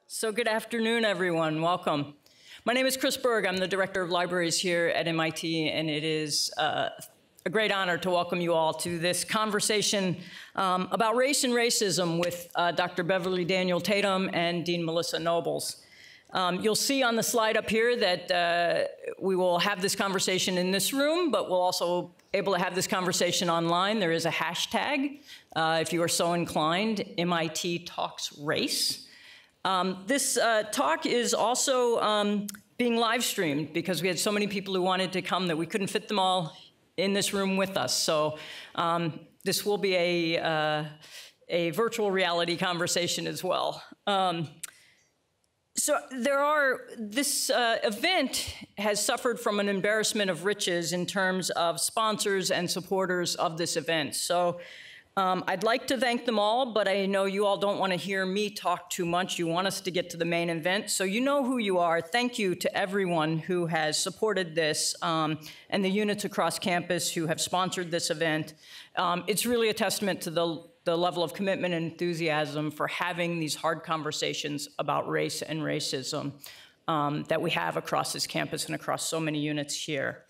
So good afternoon, everyone. Welcome. My name is Chris Berg. I'm the Director of Libraries here at MIT, and it is a great honor to welcome you all to this conversation about race and racism with Dr. Beverly Daniel Tatum and Dean Melissa Nobles. You'll see on the slide up here that we will have this conversation in this room, but we'll also able to have this conversation online. There is a hashtag, if you are so inclined, MIT Talks Race. This talk is also being live streamed because we had so many people who wanted to come that we couldn't fit them all in this room with us. So this will be a virtual reality conversation as well. This event has suffered from an embarrassment of riches in terms of sponsors and supporters of this event. So I'd like to thank them all, but I know you all don't want to hear me talk too much. You want us to get to the main event, so you know who you are. Thank you to everyone who has supported this and the units across campus who have sponsored this event. It's really a testament to the level of commitment and enthusiasm for having these hard conversations about race and racism that we have across this campus and across so many units here.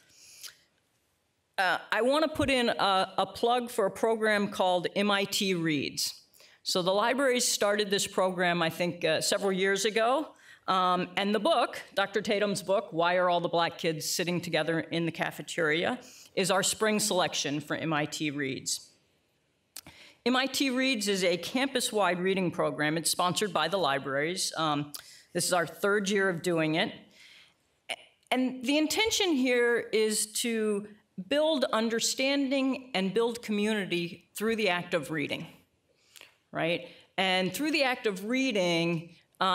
I want to put in a plug for a program called MIT Reads. So the libraries started this program, I think, several years ago. And the book, Dr. Tatum's book, Why Are All the Black Kids Sitting Together in the Cafeteria, is our spring selection for MIT Reads. MIT Reads is a campus-wide reading program. It's sponsored by the libraries. This is our third year of doing it. And the intention here is to build understanding and build community through the act of reading, right? And through the act of reading,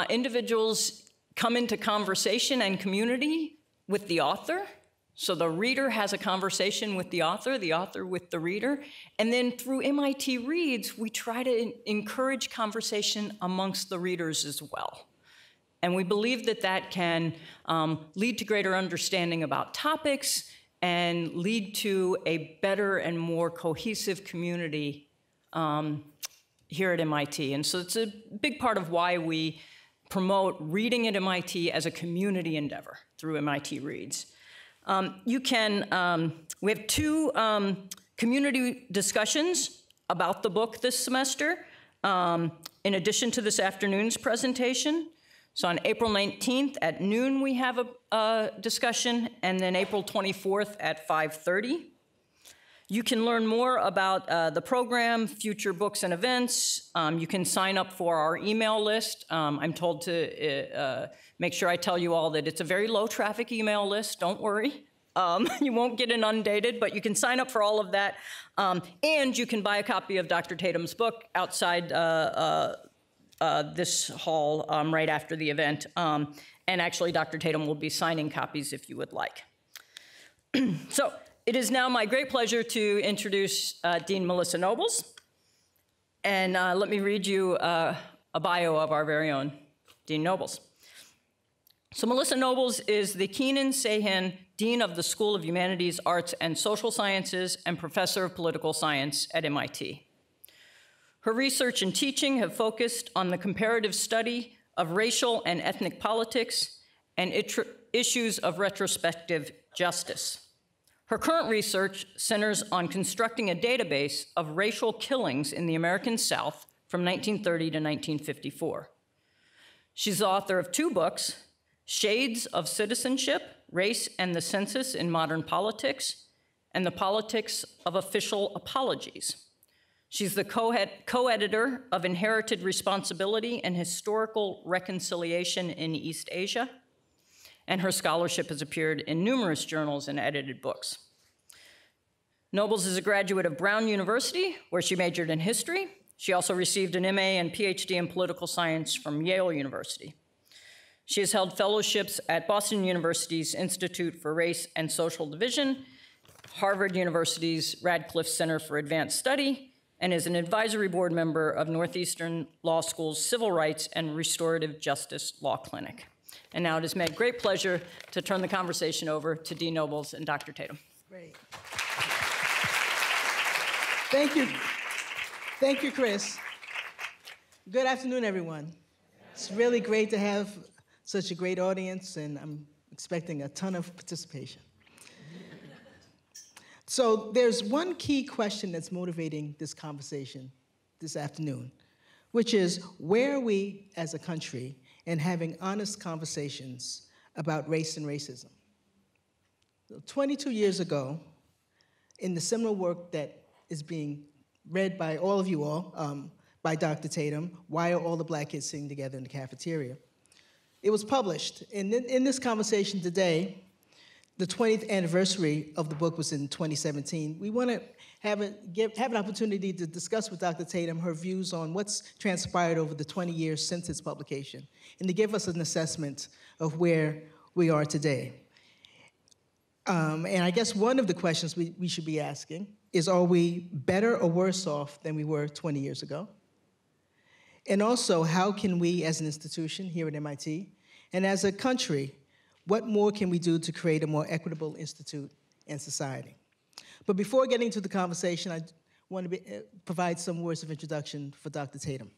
individuals come into conversation and community with the author. So the reader has a conversation with the author with the reader. And then through MIT Reads, we try to encourage conversation amongst the readers as well. And we believe that that can lead to greater understanding about topics and lead to a better and more cohesive community here at MIT. And so it's a big part of why we promote reading at MIT as a community endeavor through MIT Reads. We have two community discussions about the book this semester, in addition to this afternoon's presentation. So on April 19th at noon, we have a discussion, and then April 24th at 5:30. You can learn more about the program, future books and events. You can sign up for our email list. I'm told to make sure I tell you all that it's a very low traffic email list, don't worry. You won't get inundated, but you can sign up for all of that. And you can buy a copy of Dr. Tatum's book outside this hall right after the event. And actually, Dr. Tatum will be signing copies if you would like. So it is now my great pleasure to introduce Dean Melissa Nobles. And let me read you a bio of our very own Dean Nobles. So Melissa Nobles is the Keenan Sahan Dean of the School of Humanities, Arts, and Social Sciences and Professor of Political Science at MIT. Her research and teaching have focused on the comparative study of racial and ethnic politics and issues of retrospective justice. Her current research centers on constructing a database of racial killings in the American South from 1930 to 1954. She's the author of two books, Shades of Citizenship, Race and the Census in Modern Politics, and The Politics of Official Apologies. She's the co-editor of Inherited Responsibility and Historical Reconciliation in East Asia, and her scholarship has appeared in numerous journals and edited books. Nobles is a graduate of Brown University, where she majored in history. She also received an MA and PhD in political science from Yale University. She has held fellowships at Boston University's Institute for Race and Social Division, Harvard University's Radcliffe Center for Advanced Study, and is an advisory board member of Northeastern Law School's Civil Rights and Restorative Justice Law Clinic. And now it is my great pleasure to turn the conversation over to Dean Nobles and Dr. Tatum. Great. Thank you. Thank you, Chris. Good afternoon, everyone. It's really great to have such a great audience, and I'm expecting a ton of participation. So there's one key question that's motivating this conversation this afternoon, which is where are we as a country in having honest conversations about race and racism? 22 years ago, in the seminal work that is being read by all of you all, by Dr. Tatum, Why Are All the Black Kids Sitting Together in the Cafeteria? It was published. And in this conversation today, the 20th anniversary of the book was in 2017. We want to have an opportunity to discuss with Dr. Tatum her views on what's transpired over the 20 years since its publication, and to give us an assessment of where we are today. And I guess one of the questions we should be asking is, are we better or worse off than we were 20 years ago? And also, how can we as an institution here at MIT, and as a country, what more can we do to create a more equitable institute and society? But before getting to the conversation, I want to provide some words of introduction for Dr. Tatum.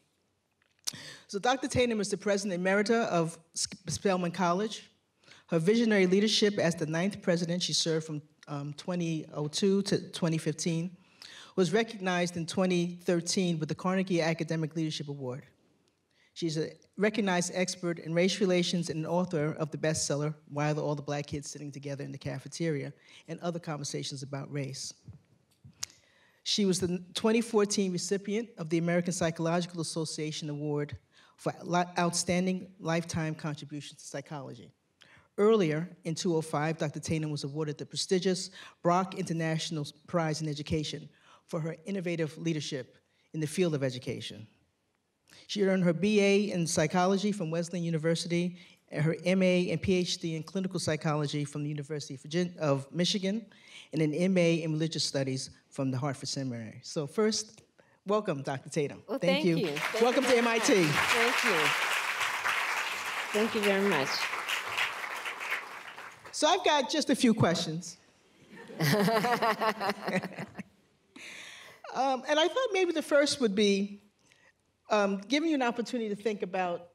So Dr. Tatum is the president emerita of Spelman College. Her visionary leadership as the 9th president, she served from 2002 to 2015, was recognized in 2013 with the Carnegie Academic Leadership Award. She's a recognized expert in race relations and an author of the bestseller, Why Are All the Black Kids Sitting Together in the Cafeteria, and other conversations about race. She was the 2014 recipient of the American Psychological Association Award for Outstanding Lifetime Contributions to Psychology. Earlier, in 2005, Dr. Tatum was awarded the prestigious Brock International Prize in Education for her innovative leadership in the field of education. She earned her BA in psychology from Wesleyan University, and her MA and PhD in clinical psychology from the University of Michigan, and an MA in religious studies from the Hartford Seminary. So first, welcome, Dr. Tatum. Well, thank you. Welcome to MIT. Thank you. Thank you very much. So I've got just a few questions. And I thought maybe the first would be giving you an opportunity to think about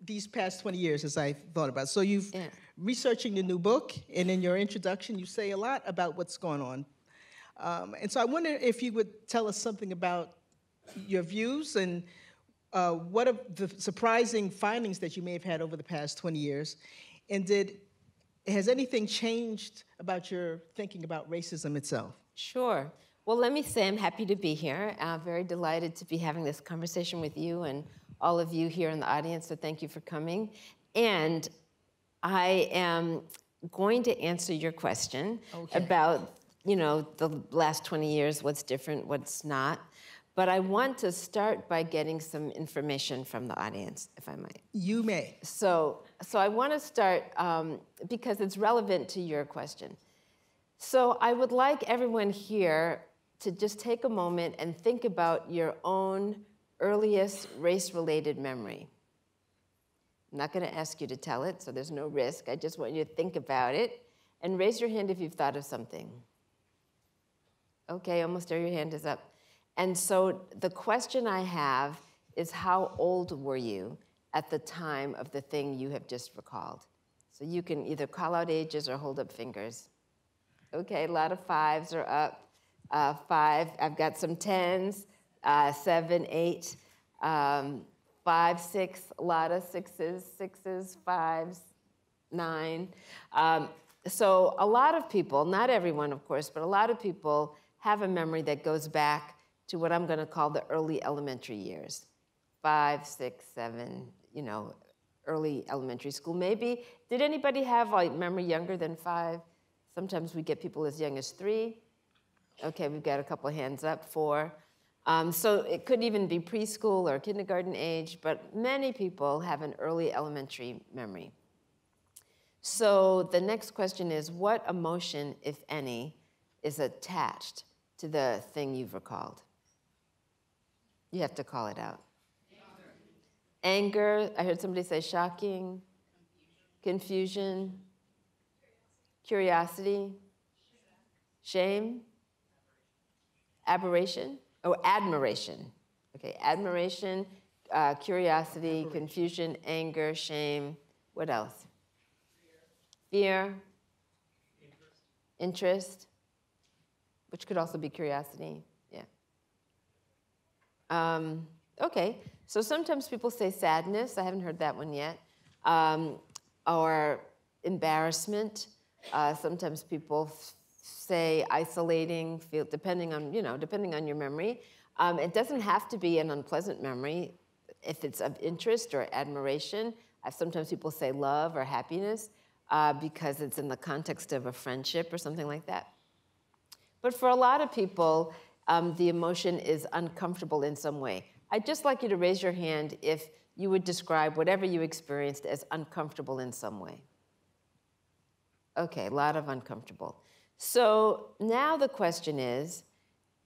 these past 20 years, as I thought about it. So you've researching the new book, and in your introduction, you say a lot about what's going on. And so I wonder if you would tell us something about your views and what are the surprising findings that you may have had over the past 20 years. And has anything changed about your thinking about racism itself? Sure. Well, let me say I'm happy to be here. Very delighted to be having this conversation with you and all of you here in the audience, so thank you for coming. And I am going to answer your question about, the last 20 years, what's different, what's not. But I want to start by getting some information from the audience, if I might. You may. So I want to start because it's relevant to your question. So I would like everyone here to just take a moment and think about your own earliest race-related memory. I'm not going to ask you to tell it, so there's no risk. I just want you to think about it. And raise your hand if you've thought of something. Okay, almost your hand is up. And so the question I have is, how old were you at the time of the thing you have just recalled? So you can either call out ages or hold up fingers. Okay, a lot of 5s are up. 5, I've got some 10s, 7, 8, 5, 6, a lot of 6s, 5s, 9. So a lot of people, not everyone of course, but a lot of people have a memory that goes back to what I'm going to call the early elementary years. 5, 6, 7, early elementary school. Maybe, did anybody have a memory younger than 5? Sometimes we get people as young as 3. Okay, we've got a couple hands up, 4. So it could even be preschool or kindergarten age, but many people have an early elementary memory. So the next question is, what emotion, if any, is attached to the thing you've recalled? You have to call it out. Anger. I heard somebody say shocking. Confusion. Curiosity. Shame. Aberration. Oh, admiration. Okay, admiration. curiosity, confusion, anger, shame. What else? Fear. Interest, which could also be curiosity. Yeah. Okay, so sometimes people say sadness. I haven't heard that one yet. Or embarrassment. Sometimes people say isolating, feel, depending on your memory. It doesn't have to be an unpleasant memory. If it's of interest or admiration, sometimes people say love or happiness because it's in the context of a friendship or something like that. But for a lot of people, the emotion is uncomfortable in some way. I'd just like you to raise your hand if you would describe whatever you experienced as uncomfortable in some way. Okay, a lot of uncomfortable. So now the question is,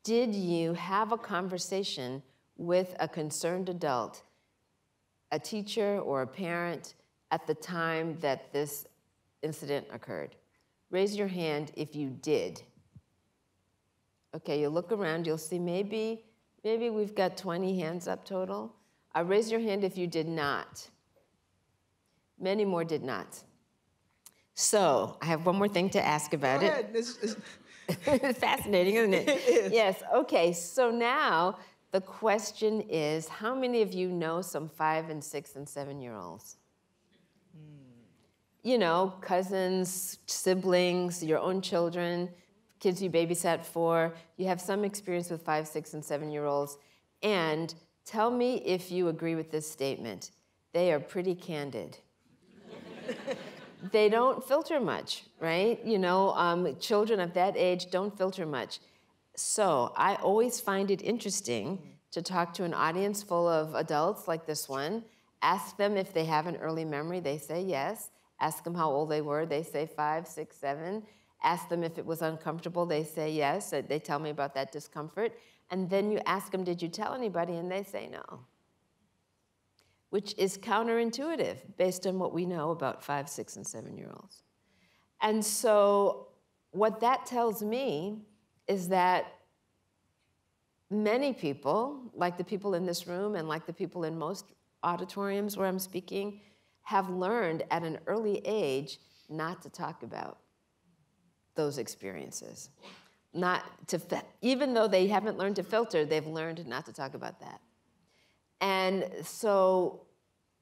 did you have a conversation with a concerned adult, a teacher or a parent, at the time that this incident occurred? Raise your hand if you did. Okay, you'll look around, you'll see maybe we've got 20 hands up total. Raise your hand if you did not. Many more did not. So, I have one more thing to ask about it. It's fascinating, isn't it? It is. Yes, okay, so now the question is, how many of you know some 5 and 6 and 7-year-olds? You know, cousins, siblings, your own children, kids you babysat for. You have some experience with 5, 6, and 7-year-olds. And tell me if you agree with this statement. They are pretty candid. They don't filter much, right? You know, children of that age don't filter much. So I always find it interesting to talk to an audience full of adults like this one. Ask them if they have an early memory. They say yes. Ask them how old they were. They say 5, 6, 7. Ask them if it was uncomfortable. They say yes. They tell me about that discomfort. And then you ask them, did you tell anybody? And they say no, which is counterintuitive based on what we know about 5, 6, and 7-year-olds. And so what that tells me is that many people, like the people in this room and like the people in most auditoriums where I'm speaking, have learned at an early age not to talk about those experiences. Even though they haven't learned to filter, they've learned not to talk about that. And so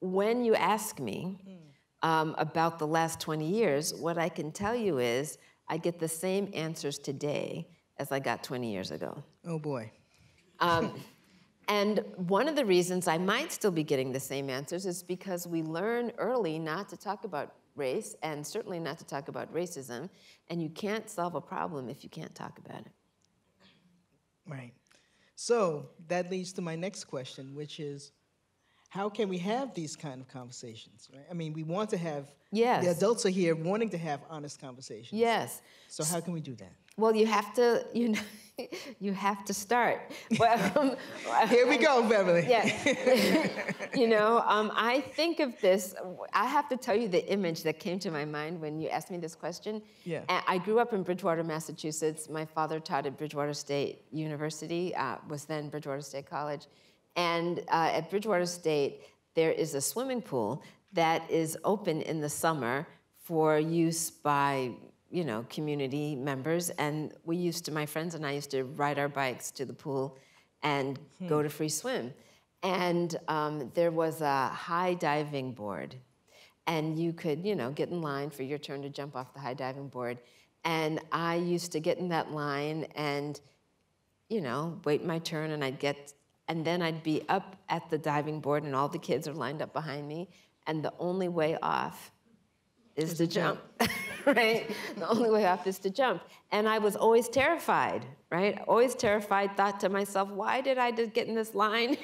when you ask me about the last 20 years, what I can tell you is I get the same answers today as I got 20 years ago. Oh, boy. And one of the reasons I might still be getting the same answers is because we learn early not to talk about race, and certainly not to talk about racism, and you can't solve a problem if you can't talk about it. Right. So that leads to my next question, which is, how can we have these kind of conversations, right? I mean, we want to have, Yes. The adults are here wanting to have honest conversations. Yes. So how can we do that? Well, you have to, you have to start. Well, Here we go, Beverly. Yeah. I think of this, I have to tell you the image that came to my mind when you asked me this question. Yeah. I grew up in Bridgewater, Massachusetts. My father taught at Bridgewater State University, was then Bridgewater State College. And at Bridgewater State, there is a swimming pool that is open in the summer for use by community members, and my friends and I used to ride our bikes to the pool and go to free swim. And there was a high diving board, and you could, get in line for your turn to jump off the high diving board. And I used to get in that line and, wait my turn, and then I'd be up at the diving board, and all the kids are lined up behind me, and the only way off is to jump, right? The only way off is to jump. And I was always terrified, right? Always terrified, thought to myself, why did I just get in this line?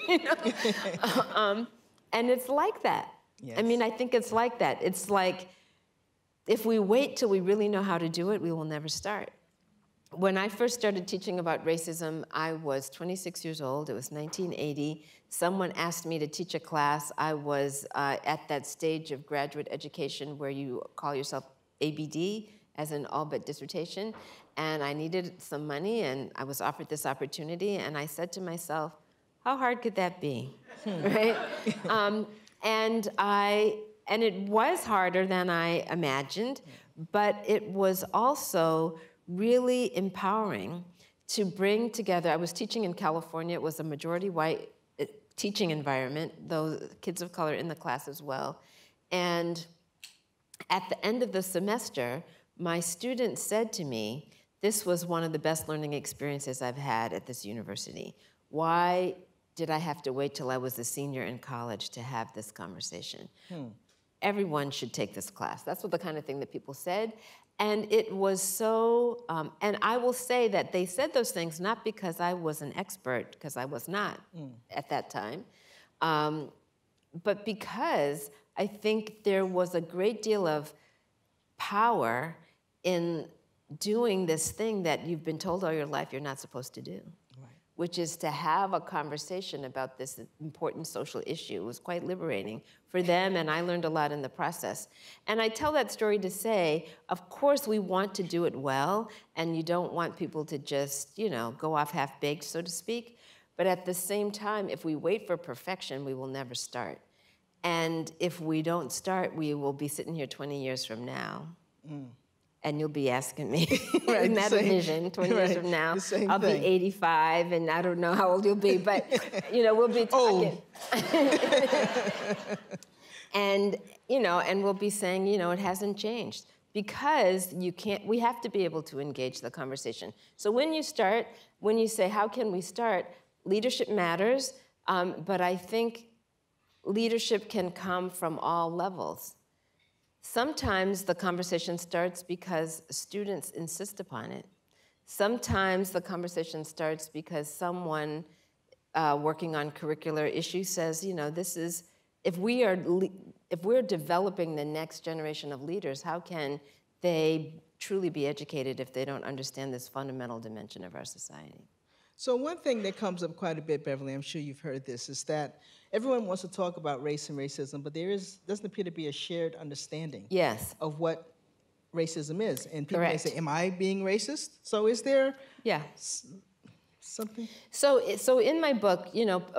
And it's like that. Yes. I mean, I think it's like that. It's like, if we wait till we really know how to do it, we will never start. When I first started teaching about racism, I was 26 years old. It was 1980. Someone asked me to teach a class. I was at that stage of graduate education where you call yourself ABD, as an all but dissertation, and I needed some money, and I was offered this opportunity, and I said to myself, how hard could that be? right? And it was harder than I imagined, but it was also really empowering to bring together. I was teaching in California. It was a majority white teaching environment, though kids of color in the class as well. And at the end of the semester, my students said to me, this was one of the best learning experiences I've had at this university. Why did I have to wait till I was a senior in college to have this conversation? Everyone should take this class. That's what the kind of thing that people said. And it was so, and I will say that they said those things not because I was an expert, because I was not at that time, but because I think there was a great deal of power in doing this thing that you've been told all your life you're not supposed to do. Which is to have a conversation about this important social issue. It was quite liberating for them, and I learned a lot in the process. And I tell that story to say, of course, we want to do it well, and you don't want people to just, go off half-baked, so to speak. But at the same time, if we wait for perfection, we will never start. And if we don't start, we will be sitting here 20 years from now. And you'll be asking me, in that vision, 20 years from now, I'll be 85, and I don't know how old you'll be, but, we'll be talking. And we'll be saying, it hasn't changed. Because we have to be able to engage the conversation. So when you say, how can we start? Leadership matters, but I think leadership can come from all levels. Sometimes the conversation starts because students insist upon it. Sometimes the conversation starts because someone working on curricular issues says, if we're developing the next generation of leaders, how can they truly be educated if they don't understand this fundamental dimension of our society? So one thing that comes up quite a bit, Beverly, I'm sure you've heard this, is that everyone wants to talk about race and racism, but doesn't appear to be a shared understanding of what racism is. And people may say, am I being racist? So is there something? So in my book,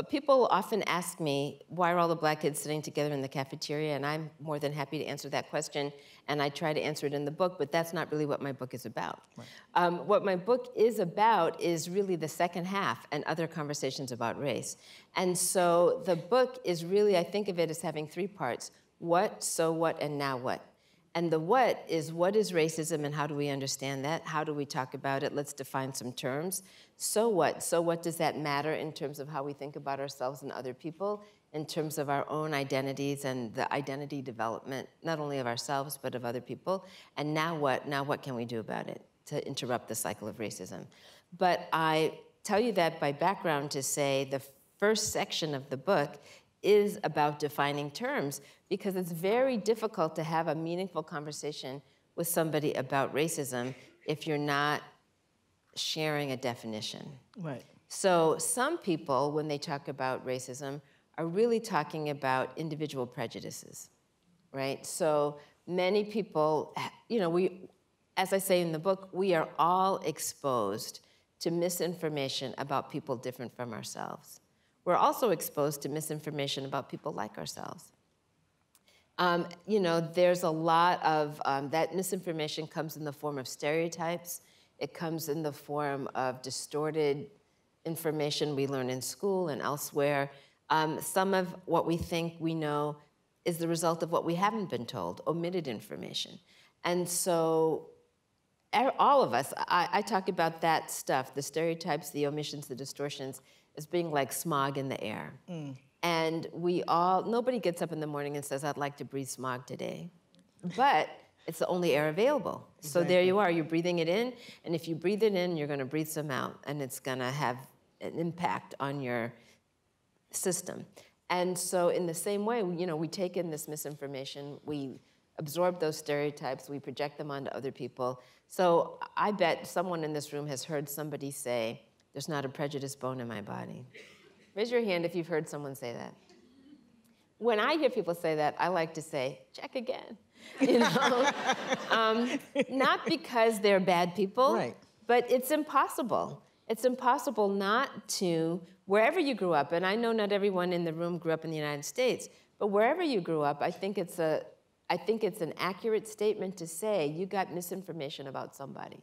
people often ask me, why are all the black kids sitting together in the cafeteria? And I'm more than happy to answer that question. And I try to answer it in the book, but that's not really what my book is about. Right. What my book is about is really the second half and other conversations about race. And so the book is really, I think of it as having three parts: what, so what, and now what. And the what is racism and how do we understand that? How do we talk about it? Let's define some terms. So what? So what does that matter in terms of how we think about ourselves and other people, in terms of our own identities and the identity development, not only of ourselves, but of other people? And now what? Now what can we do about it to interrupt the cycle of racism? But I tell you that by background to say the first section of the book is about defining terms, because it's very difficult to have a meaningful conversation with somebody about racism if you're not sharing a definition. Right. So some people, when they talk about racism, are really talking about individual prejudices, right? So many people, as I say in the book, we are all exposed to misinformation about people different from ourselves. We're also exposed to misinformation about people like ourselves. There's a lot of, that misinformation comes in the form of stereotypes. It comes in the form of distorted information we learn in school and elsewhere. Some of what we think we know is the result of what we haven't been told, omitted information. And so all of us, I talk about that stuff, the stereotypes, the omissions, the distortions, as being like smog in the air. And nobody gets up in the morning and says, I'd like to breathe smog today. But it's the only air available. Exactly. So there you are, you're breathing it in, and if you breathe it in, you're gonna breathe some out, and it's gonna have an impact on your system. And so in the same way, we take in this misinformation, we absorb those stereotypes, we project them onto other people. So I bet someone in this room has heard somebody say, there's not a prejudiced bone in my body. Raise your hand if you've heard someone say that. When I hear people say that, I like to say, check again. Not because they're bad people, right, but it's impossible. It's impossible not to, wherever you grew up, and I know not everyone in the room grew up in the United States, but wherever you grew up, I think it's an accurate statement to say you got misinformation about somebody.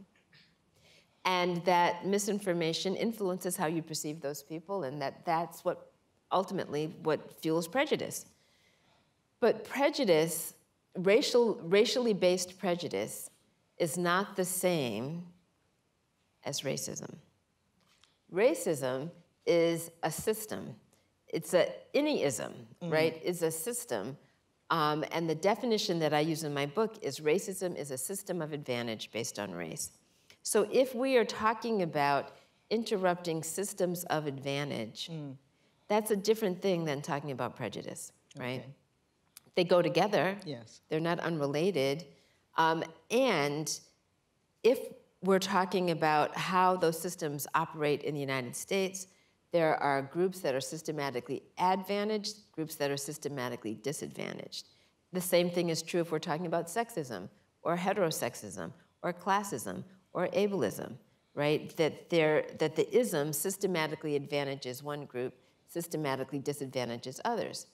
And that misinformation influences how you perceive those people, and that's what ultimately what fuels prejudice. But prejudice, racially based prejudice, is not the same as racism. Racism is a system. It's an innyism, right? It's a system. And the definition that I use in my book is racism is a system of advantage based on race. So if we are talking about interrupting systems of advantage, that's a different thing than talking about prejudice, right? Okay. They go together. Yes. They're not unrelated. And if we're talking about how those systems operate in the United States, there are groups that are systematically advantaged, groups that are systematically disadvantaged. The same thing is true if we're talking about sexism, or heterosexism, or classism, or ableism, right? That the ism systematically advantages one group, systematically disadvantages others.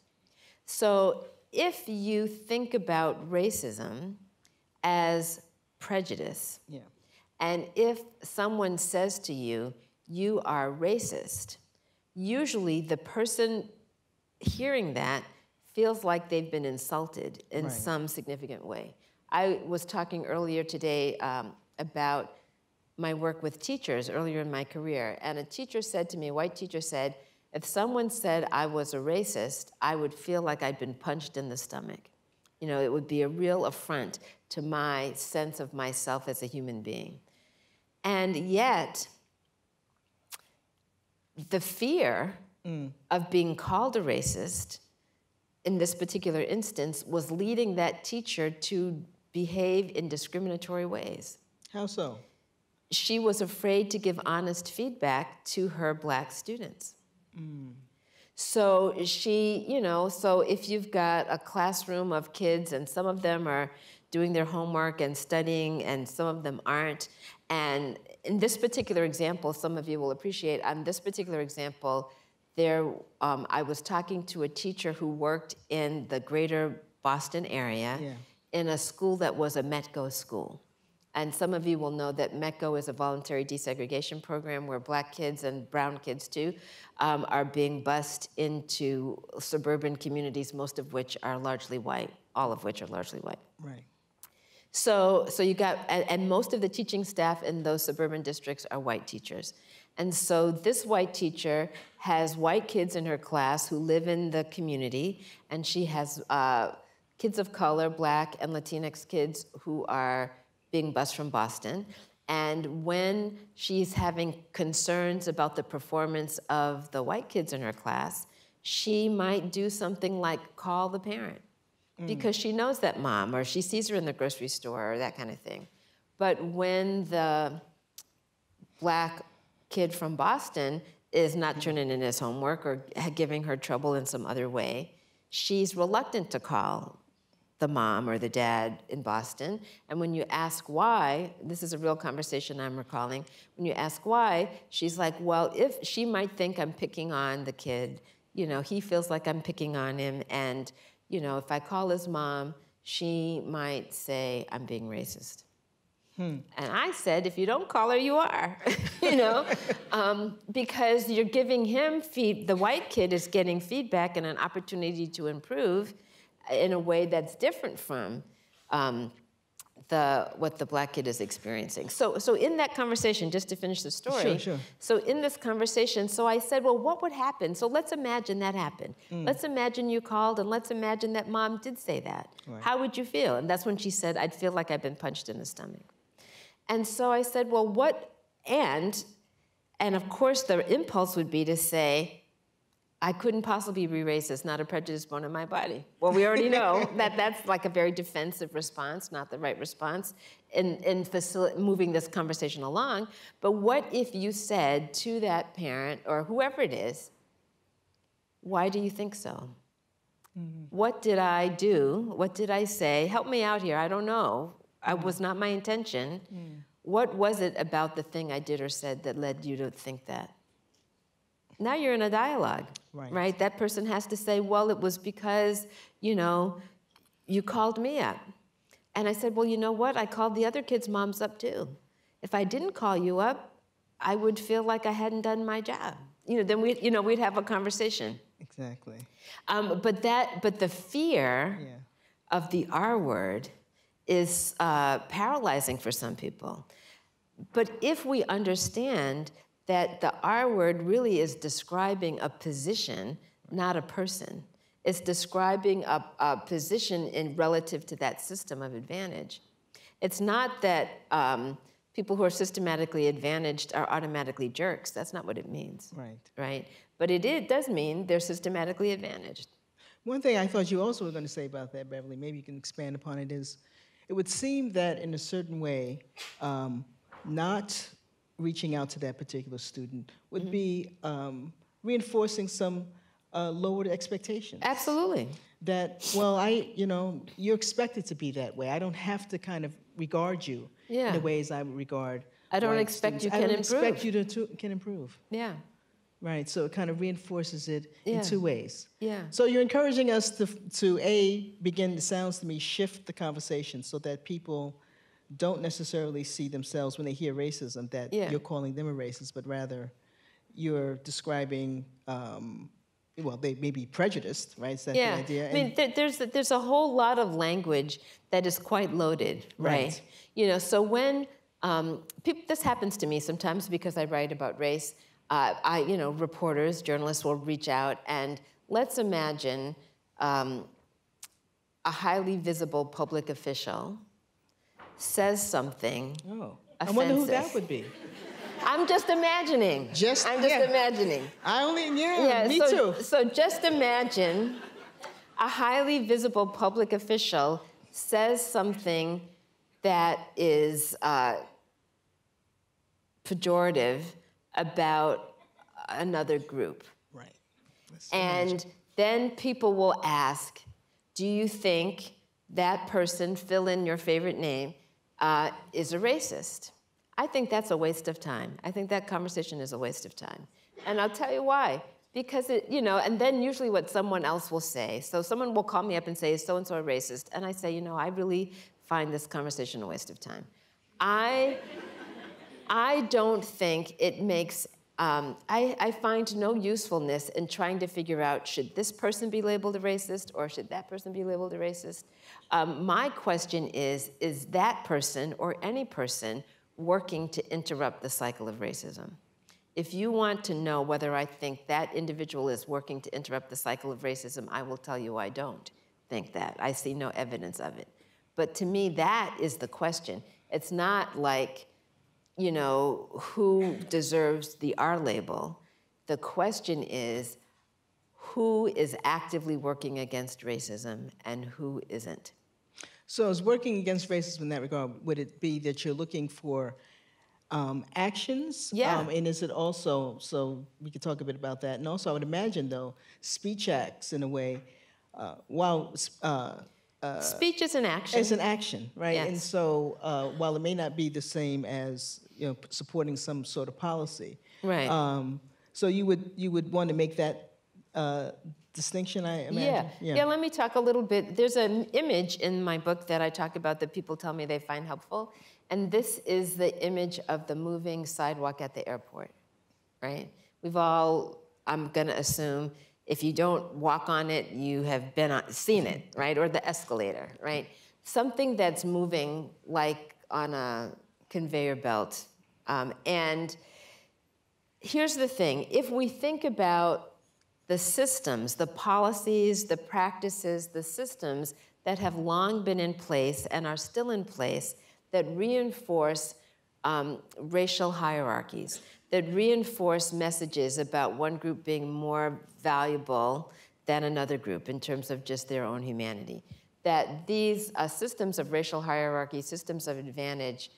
So if you think about racism as prejudice, and if someone says to you, you are racist, usually the person hearing that feels like they've been insulted in some significant way. I was talking earlier today about my work with teachers earlier in my career, and a teacher said to me, a white teacher said, if someone said I was a racist, I would feel like I'd been punched in the stomach. You know, it would be a real affront to my sense of myself as a human being. And yet, the fear of being called a racist in this particular instance was leading that teacher to behave in discriminatory ways. How so? She was afraid to give honest feedback to her black students. So she, you know, so if you've got a classroom of kids and some of them are doing their homework and studying and some of them aren't, and in this particular example, some of you will appreciate, on this particular example, I was talking to a teacher who worked in the greater Boston area in a school that was a METCO school. And some of you will know that METCO is a voluntary desegregation program where black kids and brown kids too are being bused into suburban communities, most of which are largely white, all of which are largely white. Right. So you got, and most of the teaching staff in those suburban districts are white teachers. And so this white teacher has white kids in her class who live in the community, and she has kids of color, black and Latinx kids who are being bused from Boston. And when she's having concerns about the performance of the white kids in her class, she might do something like call the parent because she knows that mom, or she sees her in the grocery store, or that kind of thing. But when the black kid from Boston is not turning in his homework or giving her trouble in some other way, she's reluctant to call the mom or the dad in Boston. And when you ask why, this is a real conversation I'm recalling, when you ask why, she's like, well, if she might think I'm picking on the kid, you know, he feels like I'm picking on him, and, you know, if I call his mom, she might say I'm being racist. And I said, if you don't call her, you are, you know, because you're giving him the white kid is getting feedback and an opportunity to improve in a way that's different from what the black kid is experiencing. So in that conversation, just to finish the story, Sure. So in this conversation, so I said, well, what would happen? So let's imagine that happened. Let's imagine you called, and let's imagine that mom did say that. Right. How would you feel? And that's when she said, I'd feel like I've been punched in the stomach. And so I said, well, what, and of course the impulse would be to say, I couldn't possibly be racist, not a prejudiced bone in my body. Well, we already know that that's like a very defensive response, not the right response in moving this conversation along. But what if you said to that parent, or whoever it is, why do you think so? What did I do? What did I say? Help me out here, I don't know. It was not my intention. what was it about the thing I did or said that led you to think that? Now you're in a dialogue, right? That person has to say, well, it was because, you know, you called me up. And I said, well, you know what? I called the other kids' moms up too. If I didn't call you up, I would feel like I hadn't done my job. You know, then we'd have a conversation. Exactly. But the fear of the R word is paralyzing for some people. But if we understand that the R word really is describing a position, not a person, it's describing a position in relative to that system of advantage. It's not that people who are systematically advantaged are automatically jerks. That's not what it means. Right? But it does mean they're systematically advantaged. One thing I thought you also were going to say about that, Beverly, maybe you can expand upon it, is it would seem that in a certain way, not reaching out to that particular student would be reinforcing some lowered expectations. Absolutely. That, well, you're expected to be that way. I don't have to kind of regard you in the ways I would regard. I don't expect you can improve. I don't expect you to can improve. Yeah. Right, so it kind of reinforces it in two ways. Yeah. So you're encouraging us to begin, it sounds to me, shift the conversation so that people don't necessarily see themselves when they hear racism that you're calling them a racist, but rather you're describing, well, they may be prejudiced, right? Is that the idea? I mean, there's a whole lot of language that is quite loaded, right? You know, so when this happens to me sometimes because I write about race. Reporters, journalists will reach out, and let's imagine a highly visible public official says something offensive. I wonder who that would be. I'm just imagining. I'm just imagining. Me too. So just imagine a highly visible public official says something that is pejorative about another group. Right. And then people will ask, do you think that person, fill in your favorite name, is a racist? I think that's a waste of time. I think that conversation is a waste of time. And I'll tell you why. Because and then usually what someone else will say, so someone will call me up and say, is so-and-so a racist? And I say, I really find this conversation a waste of time. I don't think it makes, I find no usefulness in trying to figure out, should this person be labeled a racist or should that person be labeled a racist? My question is that person or any person working to interrupt the cycle of racism? If you want to know whether I think that individual is working to interrupt the cycle of racism, I will tell you I don't think that. I see no evidence of it. But to me, that is the question. It's not like, who deserves the R label. The question is, who is actively working against racism and who isn't? So as working against racism in that regard, would it be that you're looking for actions? Yeah. And is it also, so we could talk a bit about that. And also I would imagine, though, speech acts in a way, speech is an action. It's an action, right? Yes. And so while it may not be the same as supporting some sort of policy, right? So you would want to make that distinction, I imagine. Yeah. Let me talk a little bit. There's an image in my book that I talk about that people tell me they find helpful, and this is the image of the moving sidewalk at the airport, right? We've all, I'm going to assume, if you don't walk on it, you have seen it, right? Or the escalator, right? Something that's moving like on a conveyor belt. And here's the thing. If we think about the systems, the policies, the practices, the systems that have long been in place and are still in place that reinforce racial hierarchies, that reinforce messages about one group being more valuable than another group in terms of just their own humanity. That these systems of racial hierarchy, systems of advantage,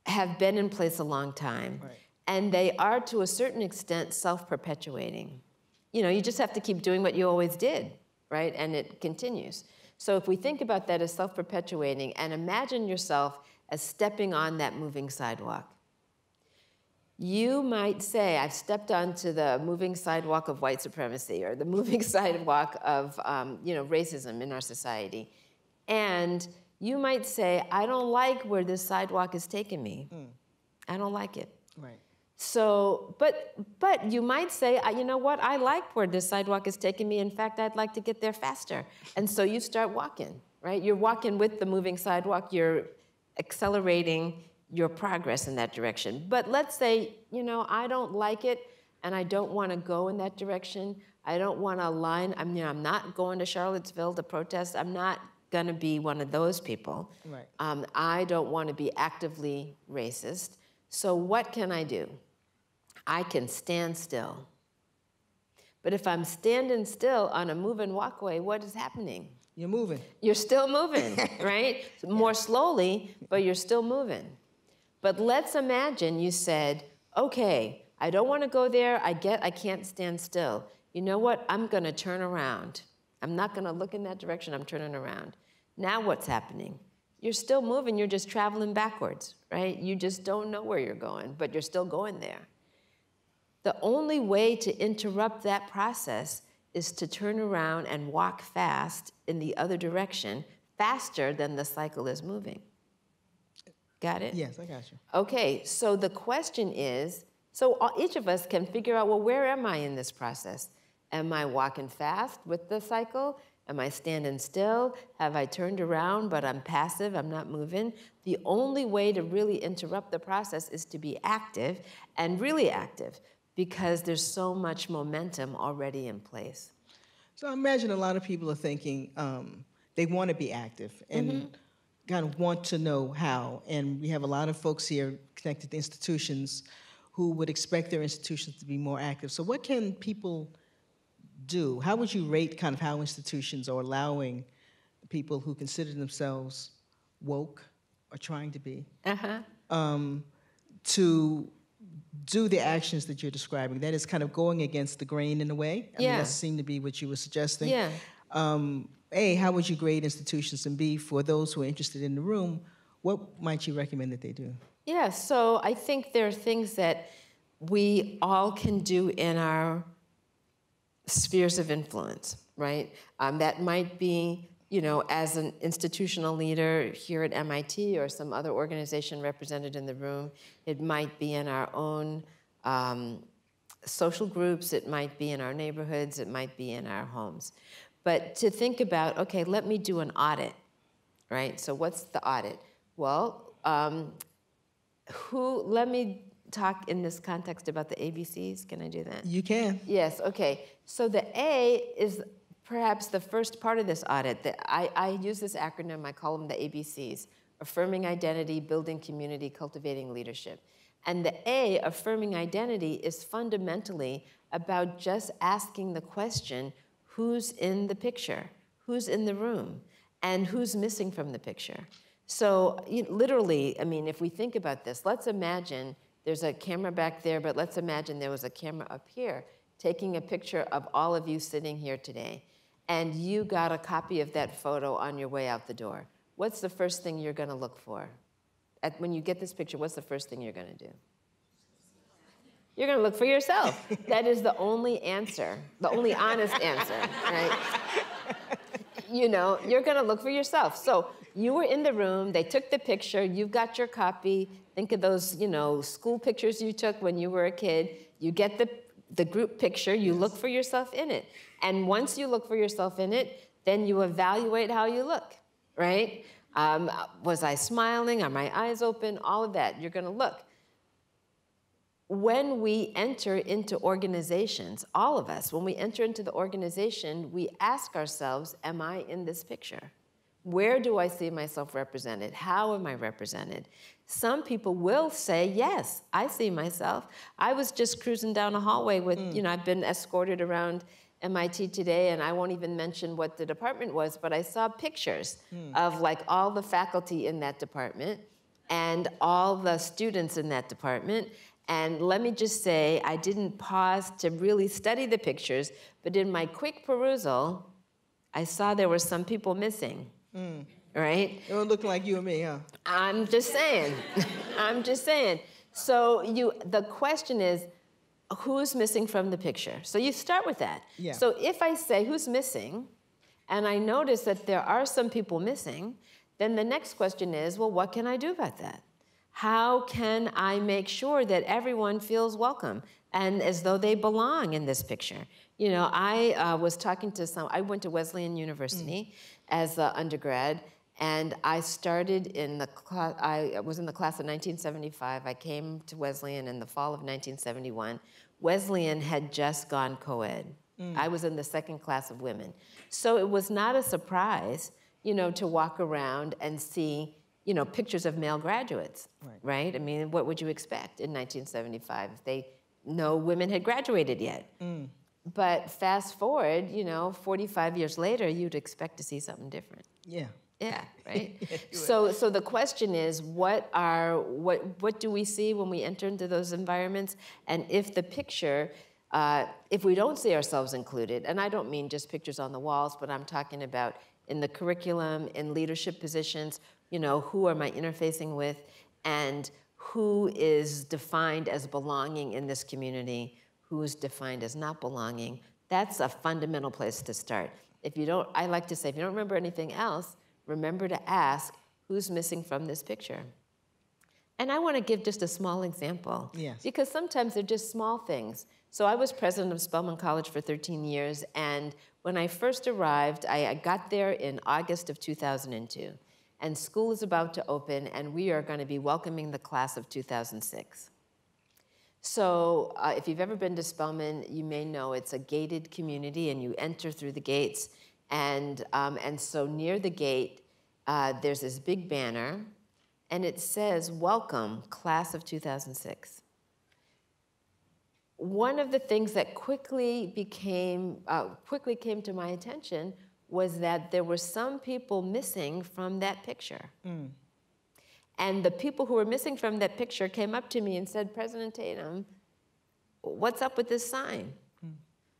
have been in place a long time. Right. And they are, to a certain extent, self-perpetuating. You just have to keep doing what you always did, right? And it continues. So if we think about that as self-perpetuating and imagine yourself as stepping on that moving sidewalk. You might say, I've stepped onto the moving sidewalk of white supremacy or the moving sidewalk of racism in our society. And you might say, I don't like where this sidewalk is taking me. I don't like it. Right. So, but you might say, you know what, I like where this sidewalk is taking me. In fact, I'd like to get there faster. And so you start walking, right? You're walking with the moving sidewalk. You're accelerating your progress in that direction. But let's say, I don't like it and I don't want to go in that direction. I don't want to align. I'm not going to Charlottesville to protest. I'm not going to be one of those people. Right. I don't want to be actively racist. So what can I do? I can stand still. But if I'm standing still on a moving walkway, what is happening? You're moving. You're still moving, right? More slowly, but you're still moving. But let's imagine you said, okay, I don't want to go there. I can't stand still. You know what? I'm going to turn around. I'm not going to look in that direction. I'm turning around. Now what's happening? You're still moving. You're just traveling backwards, right? You just don't know where you're going, but you're still going there. The only way to interrupt that process is to turn around and walk fast in the other direction, faster than the cycle is moving. Got it? Yes, I got you. Okay, so the question is, so each of us can figure out, well, where am I in this process? Am I walking fast with the cycle? Am I standing still? Have I turned around, but I'm passive, I'm not moving? The only way to really interrupt the process is to be active, and really active, because there's so much momentum already in place. So I imagine a lot of people are thinking they want to be active and kind of want to know how. And we have a lot of folks here connected to institutions who would expect their institutions to be more active. So what can people do? How would you rate kind of how institutions are allowing people who consider themselves woke or trying to be to do the actions that you're describing? That is kind of going against the grain in a way. I mean, that seemed to be what you were suggesting. Yeah. A, how would you grade institutions? And B, for those who are interested in the room, what might you recommend that they do? Yeah, so I think there are things that we all can do in our spheres of influence, right? That might be, as an institutional leader here at MIT or some other organization represented in the room. It might be in our own social groups. It might be in our neighborhoods. It might be in our homes. But to think about, okay, let me do an audit, right? So what's the audit? Well, let me talk in this context about the ABCs. Can I do that? You can. Yes, okay. So the A is perhaps the first part of this audit. I use this acronym, I call them the ABCs: affirming identity, building community, cultivating leadership. And the A, affirming identity, is fundamentally about just asking the question, who's in the picture? Who's in the room? And who's missing from the picture? So literally, if we think about this, let's imagine there's a camera back there, but let's imagine there was a camera up here taking a picture of all of you sitting here today, and you got a copy of that photo on your way out the door. What's the first thing you're going to look for? When you get this picture, what's the first thing you're going to do? You're going to look for yourself. That is the only answer, the only honest answer, right? You're going to look for yourself. So you were in the room, they took the picture, you've got your copy. Think of those, school pictures you took when you were a kid. You get the group picture, you look for yourself in it. And once you look for yourself in it, then you evaluate how you look, right? Was I smiling? Are my eyes open? All of that, you're going to look. When we enter into organizations, all of us, when we enter into the organization, we ask ourselves, am I in this picture? Where do I see myself represented? How am I represented? Some people will say, yes, I see myself. I was just cruising down a hallway with, I've been escorted around MIT today, and I won't even mention what the department was, but I saw pictures of all the faculty in that department and all the students in that department. And let me just say, I didn't pause to really study the pictures, but in my quick perusal, I saw there were some people missing, right? It don't look like you and me, huh? I'm just saying. I'm just saying. So the question is, who's missing from the picture? So you start with that. Yeah. So if I say who's missing, and I notice that there are some people missing, then the next question is, well, what can I do about that? How can I make sure that everyone feels welcome and as though they belong in this picture? You know, I was talking to I went to Wesleyan University as an undergrad, and I started in the class, I was in the class of 1975. I came to Wesleyan in the fall of 1971. Wesleyan had just gone co-ed. I was in the second class of women. So it was not a surprise, you know, to walk around and see, you know, pictures of male graduates, right? I mean, what would you expect in 1975 if no women had graduated yet? But fast forward, you know, 45 years later, you'd expect to see something different. Yeah. Yeah, right? So the question is, what do we see when we enter into those environments? And if the picture, if we don't see ourselves included, and I don't mean just pictures on the walls, but I'm talking about in the curriculum, in leadership positions, you know, who am I interfacing with, and who is defined as belonging in this community, who is defined as not belonging. That's a fundamental place to start. If you don't, I like to say, if you don't remember anything else, remember to ask, who's missing from this picture? And I want to give just a small example. Yes. Because sometimes they're just small things. So I was president of Spelman College for 13 years, and when I first arrived, I got there in August of 2002. And school is about to open, and we are going to be welcoming the class of 2006. So if you've ever been to Spelman, you may know it's a gated community, and you enter through the gates. And so near the gate, there's this big banner, and it says, "Welcome, class of 2006." One of the things that quickly came to my attention was that there were some people missing from that picture. And the people who were missing from that picture came up to me and said, "President Tatum, what's up with this sign?"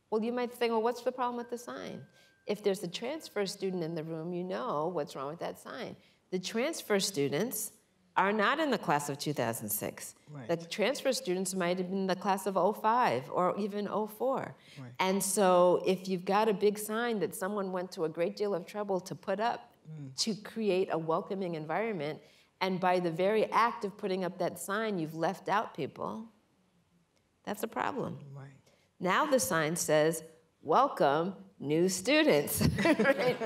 Well, you might think, well, what's the problem with the sign? If there's a transfer student in the room, you know what's wrong with that sign. The transfer students are not in the class of 2006. Right. The transfer students might have been in the class of 05 or even 04. Right. And so if you've got a big sign that someone went to a great deal of trouble to put up to create a welcoming environment, and by the very act of putting up that sign, you've left out people, that's a problem. Right. Now the sign says, "Welcome, new students," right?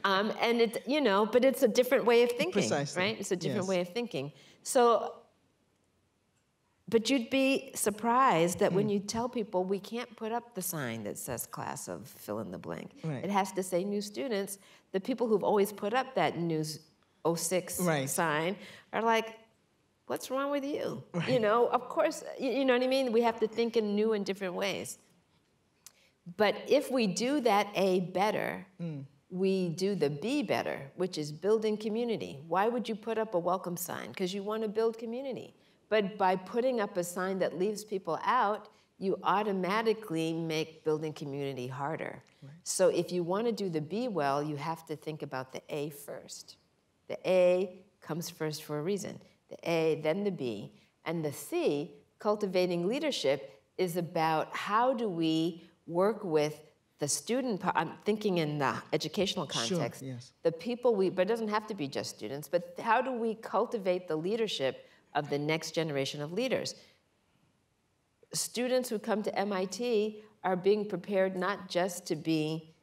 And it, you know, but it's a different way of thinking, Precisely. right? It's a different Yes. way of thinking. So, but you'd be surprised that when you tell people we can't put up the sign that says class of fill in the blank. Right. It has to say new students. The people who've always put up that new 06 Right. sign are like, what's wrong with you? Right. You know, of course, you know what I mean? We have to think in new and different ways. But if we do that A better, we do the B better, which is building community. Why would you put up a welcome sign? Because you want to build community. But by putting up a sign that leaves people out, you automatically make building community harder. Right. So if you want to do the B well, you have to think about the A first. The A comes first for a reason. The A, then the B. And the C, cultivating leadership, is about how do we work with the student, I'm thinking in the educational context, Sure, yes. the people but it doesn't have to be just students, but how do we cultivate the leadership of the next generation of leaders? Students who come to MIT are being prepared not just to be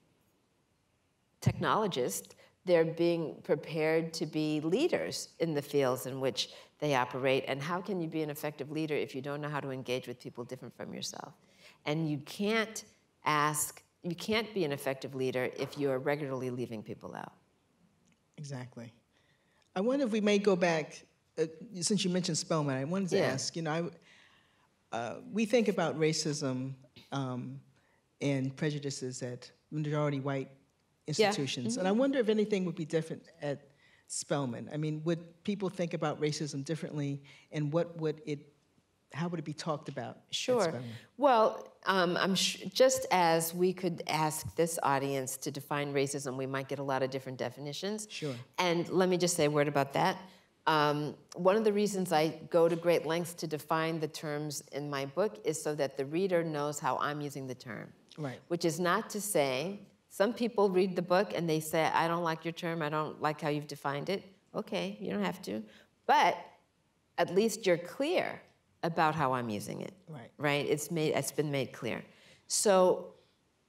technologists, they're being prepared to be leaders in the fields in which they operate. And how can you be an effective leader if you don't know how to engage with people different from yourself? And you can't be an effective leader if you are regularly leaving people out. Exactly. I wonder if we may go back, since you mentioned Spelman, I wanted to ask, you know, we think about racism and prejudices at majority white institutions. And I wonder if anything would be different at Spelman. I mean, would people think about racism differently, and what would it how would it be talked about? Sure. Well, just as we could ask this audience to define racism, we might get a lot of different definitions. Sure. And let me just say a word about that. One of the reasons I go to great lengths to define the terms in my book is so that the reader knows how I'm using the term. Right. Which is not to say, some people read the book and they say, I don't like your term, I don't like how you've defined it. Okay, you don't have to. But at least you're clear about how I'm using it. Right. Right? It's been made clear. So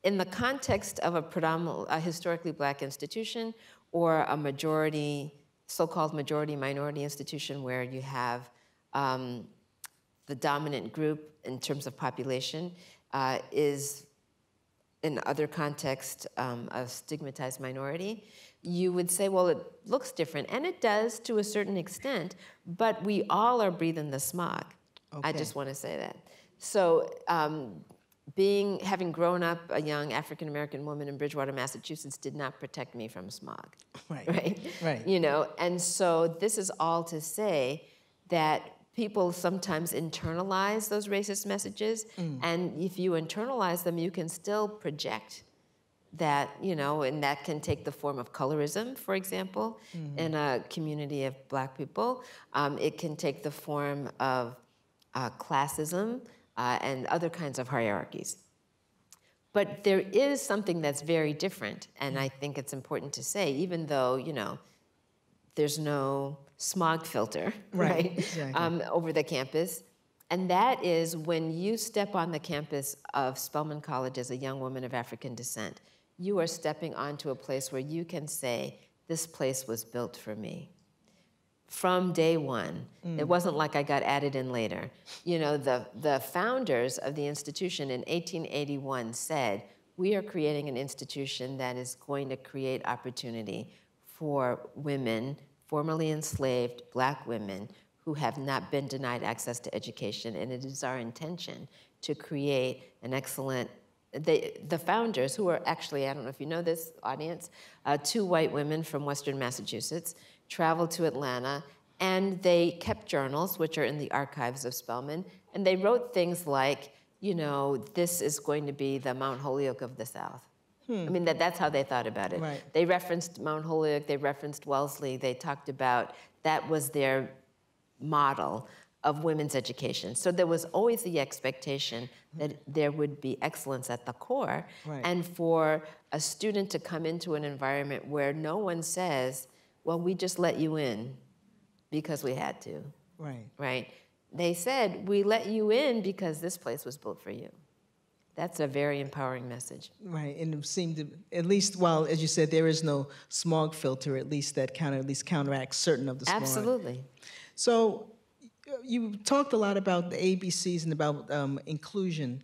in the context of a historically black institution or a majority, so-called majority-minority institution where you have the dominant group in terms of population is, in other contexts, a stigmatized minority, you would say, well, it looks different. And it does to a certain extent, but we all are breathing the smog. Okay. I just want to say that. So having grown up a young African-American woman in Bridgewater, Massachusetts did not protect me from smog. Right. You know, and so this is all to say that people sometimes internalize those racist messages, and if you internalize them, you can still project that, you know, and that can take the form of colorism, for example, in a community of black people. It can take the form of classism and other kinds of hierarchies. But there is something that's very different, and I think it's important to say, even though, you know, there's no smog filter, right? Exactly. Over the campus. And that is when you step on the campus of Spelman College as a young woman of African descent, you are stepping onto a place where you can say, this place was built for me. From day one. It wasn't like I got added in later. You know, the founders of the institution in 1881 said, we are creating an institution that is going to create opportunity for women, formerly enslaved black women, who have not been denied access to education, and it is our intention to create an excellent, the founders, who are actually, I don't know if you know this, audience, 2 white women from Western Massachusetts, traveled to Atlanta, and they kept journals, which are in the archives of Spelman, and they wrote things like, you know, this is going to be the Mount Holyoke of the South. I mean, that's how they thought about it. Right. They referenced Mount Holyoke, they referenced Wellesley, they talked about that was their model of women's education. So there was always the expectation that there would be excellence at the core, and for a student to come into an environment where no one says, well, we just let you in because we had to. Right? They said, we let you in because this place was built for you. That's a very empowering message. Right, and it seemed to, at least while, as you said, there is no smog filter, at least that counteracts certain of the smog. Absolutely. So you talked a lot about the ABCs and about inclusion.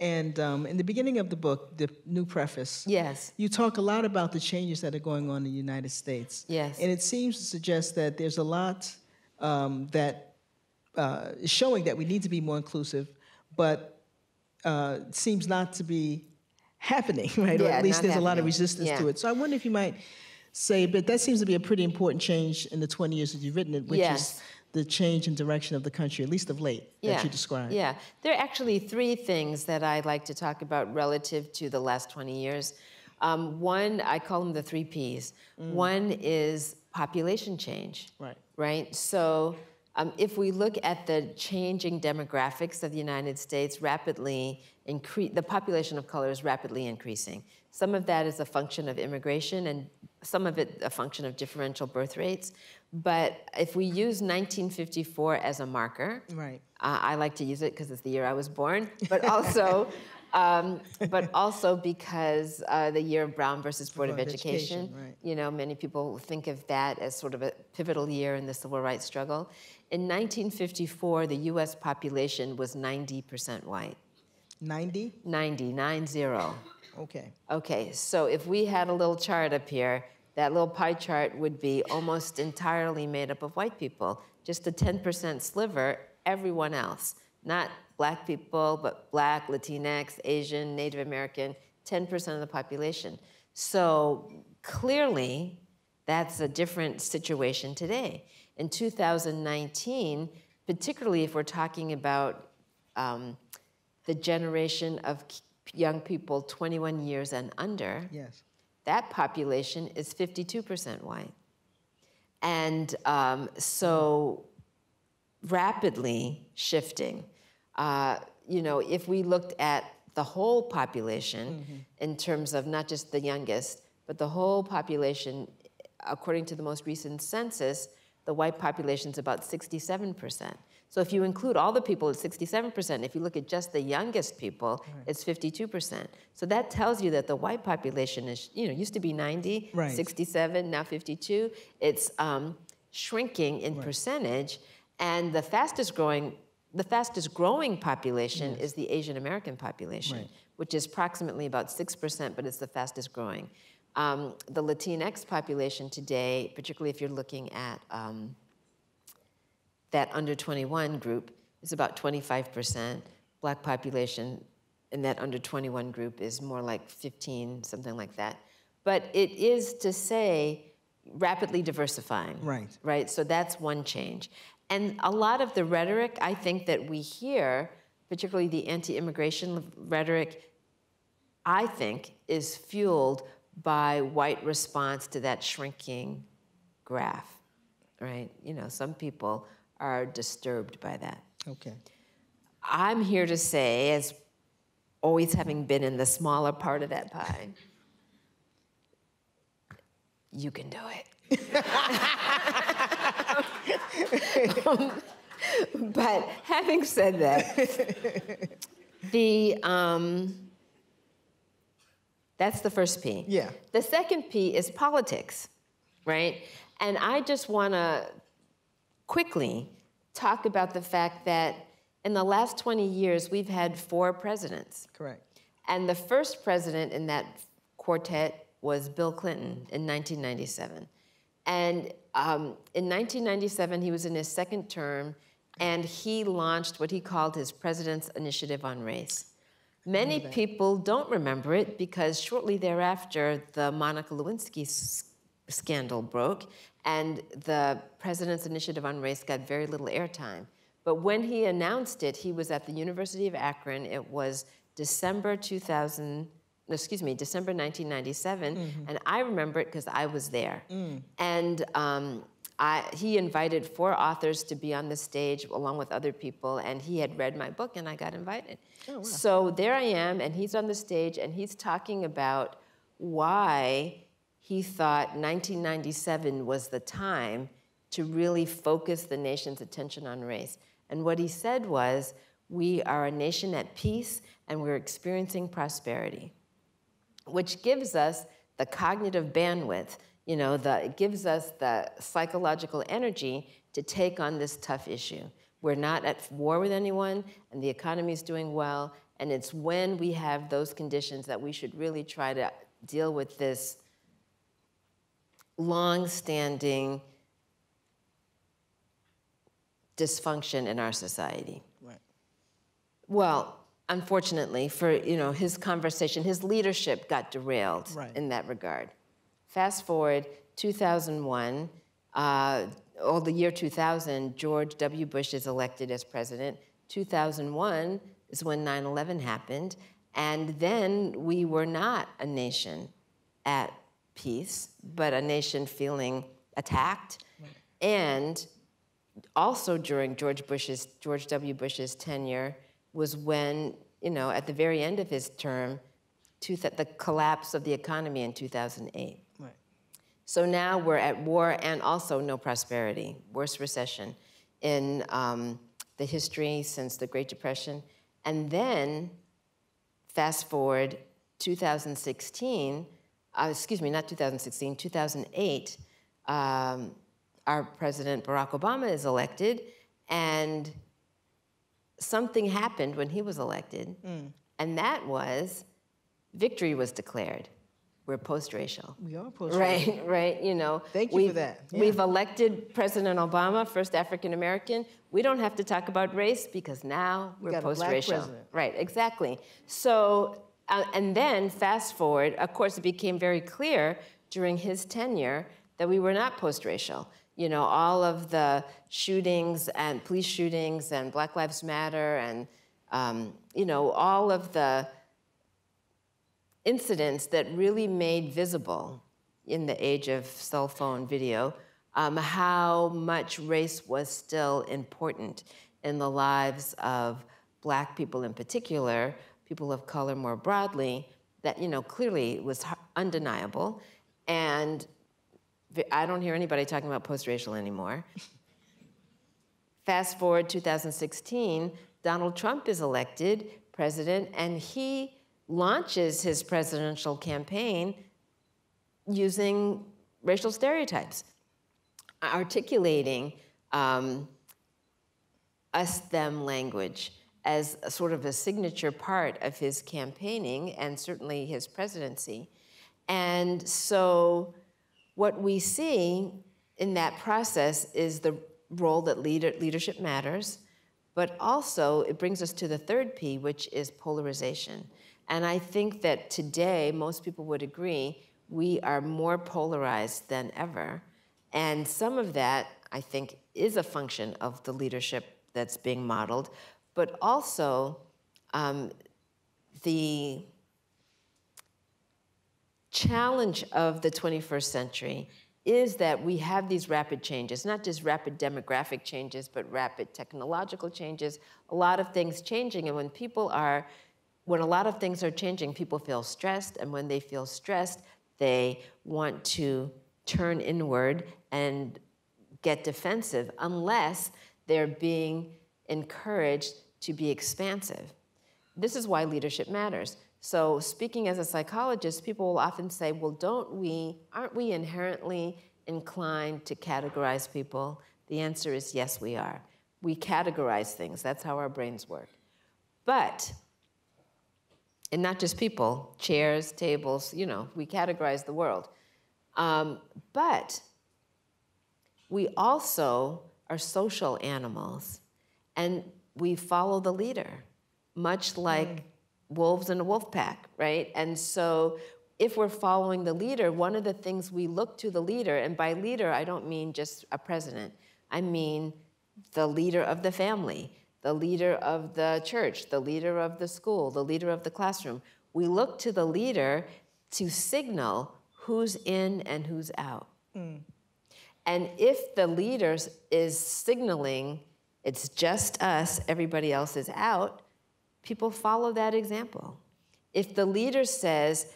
And in the beginning of the book, the new preface, you talk a lot about the changes that are going on in the United States. And it seems to suggest that there's a lot that is showing that we need to be more inclusive, but seems not to be happening, right? Or at least there's a lot of resistance to it. So I wonder if you might say, but that seems to be a pretty important change in the 20 years that you've written it, which is the change in direction of the country, at least of late, that you described. There are actually 3 things that I like to talk about relative to the last 20 years. One, I call them the 3 Ps. One is population change. Right? So if we look at the changing demographics of the United States, the population of color is rapidly increasing. Some of that is a function of immigration, and some of it a function of differential birth rates. But if we use 1954 as a marker, I like to use it because it's the year I was born, but also, because the year of Brown versus Board of Education, you know, many people think of that as sort of a pivotal year in the civil rights struggle. In 1954, the U.S. population was 90% white. 90? 90. Okay, so if we had a little chart up here, that little pie chart would be almost entirely made up of white people. Just a 10% sliver, everyone else. Not black people, but black, Latinx, Asian, Native American, 10% of the population. So clearly, that's a different situation today. In 2019, particularly if we're talking about the generation of young people 21 years and under, Yes. that population is 52% white. And so rapidly shifting. You know, if we looked at the whole population in terms of not just the youngest, but the whole population, according to the most recent census, the white population is about 67%. So if you include all the people, it's 67%. If you look at just the youngest people, it's 52%. So that tells you that the white population is, you know, used to be 90, 67, now 52. It's shrinking in percentage, and the fastest growing population is the Asian American population, which is approximately about 6%, but it's the fastest growing. The Latinx population today, particularly if you're looking at that under 21 group, is about 25%. Black population in that under 21 group is more like 15, something like that. But it is, to say, rapidly diversifying. Right? So that's one change. And a lot of the rhetoric, I think, that we hear, particularly the anti-immigration rhetoric, I think, is fueled by white response to that shrinking graph, right? You know, some people are disturbed by that. Okay. I'm here to say, as always having been in the smaller part of that pie, you can do it. But having said that, that's the first P. Yeah. The second P is politics, right? And I just want to quickly talk about the fact that in the last 20 years, we've had 4 presidents. Correct. And the first president in that quartet was Bill Clinton in 1997. And in 1997, he was in his second term, and he launched what he called his President's Initiative on Race. Many people don't remember it because shortly thereafter, the Monica Lewinsky scandal broke, and the President's Initiative on Race got very little airtime. But when he announced it, he was at the University of Akron. It was December 1997, and I remember it because I was there. And he invited 4 authors to be on the stage along with other people, and he had read my book, and I got invited. Oh, wow. So there I am, and he's on the stage, and he's talking about why he thought 1997 was the time to really focus the nation's attention on race. And what he said was, we are a nation at peace, and we're experiencing prosperity, which gives us the cognitive bandwidth, you know, it gives us the psychological energy to take on this tough issue. We're not at war with anyone, and the economy is doing well, and it's when we have those conditions that we should really try to deal with this long-standing dysfunction in our society. Right. Well, unfortunately, for his conversation, his leadership got derailed in that regard. Fast forward, 2001, the year 2000, George W. Bush is elected as president. 2001 is when 9/11 happened, and then we were not a nation at peace, but a nation feeling attacked. And also during George W. Bush's tenure was when, at the very end of his term, the collapse of the economy in 2008. Right. So now we're at war and also no prosperity, worst recession in the history since the Great Depression. And then fast forward 2016, 2008, our President Barack Obama is elected, and something happened when he was elected, and that was victory was declared. We're post-racial. We are post-racial. Right. Thank you for that. Yeah. We've elected President Obama, first African-American. We don't have to talk about race because now we're post-racial. Black president. Right, exactly. So, and then fast forward, of course, it became very clear during his tenure that we were not post-racial. You know, all of the shootings and police shootings and Black Lives Matter and, you know, all of the incidents that really made visible in the age of cell phone video how much race was still important in the lives of Black people in particular, people of color more broadly, that, you know, clearly was undeniable. And I don't hear anybody talking about post-racial anymore. Fast forward 2016, Donald Trump is elected president, and he launches his presidential campaign using racial stereotypes, articulating us-them language as a sort of a signature part of his campaigning and certainly his presidency. And so what we see in that process is the role that leadership matters, but also it brings us to the third P, which is polarization. And I think that today, most people would agree, we are more polarized than ever. And some of that, I think, is a function of the leadership that's being modeled, but also the challenge of the 21st century is that we have these rapid changes, not just rapid demographic changes, but rapid technological changes, a lot of things changing. And when a lot of things are changing, people feel stressed. And when they feel stressed, they want to turn inward and get defensive unless they're being encouraged to be expansive. This is why leadership matters. So speaking as a psychologist, people will often say, well, aren't we inherently inclined to categorize people? The answer is yes, we are. We categorize things. That's how our brains work. But, and not just people, chairs, tables, you know, we categorize the world. But we also are social animals, and we follow the leader, much like wolves in a wolf pack, right? And so if we're following the leader, one of the things we look to the leader, and by leader, I don't mean just a president. I mean the leader of the family, the leader of the church, the leader of the school, the leader of the classroom. We look to the leader to signal who's in and who's out. And if the leader is signaling it's just us, everybody else is out, people follow that example. If the leader says,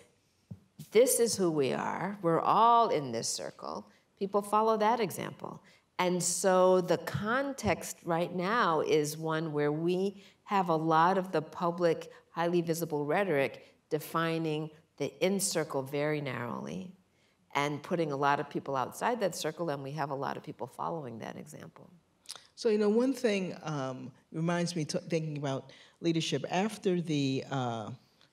this is who we are, we're all in this circle, people follow that example. And so the context right now is one where we have a lot of the public, highly visible rhetoric defining the in-circle very narrowly and putting a lot of people outside that circle, and we have a lot of people following that example. So, you know, one thing reminds me, thinking about leadership, after the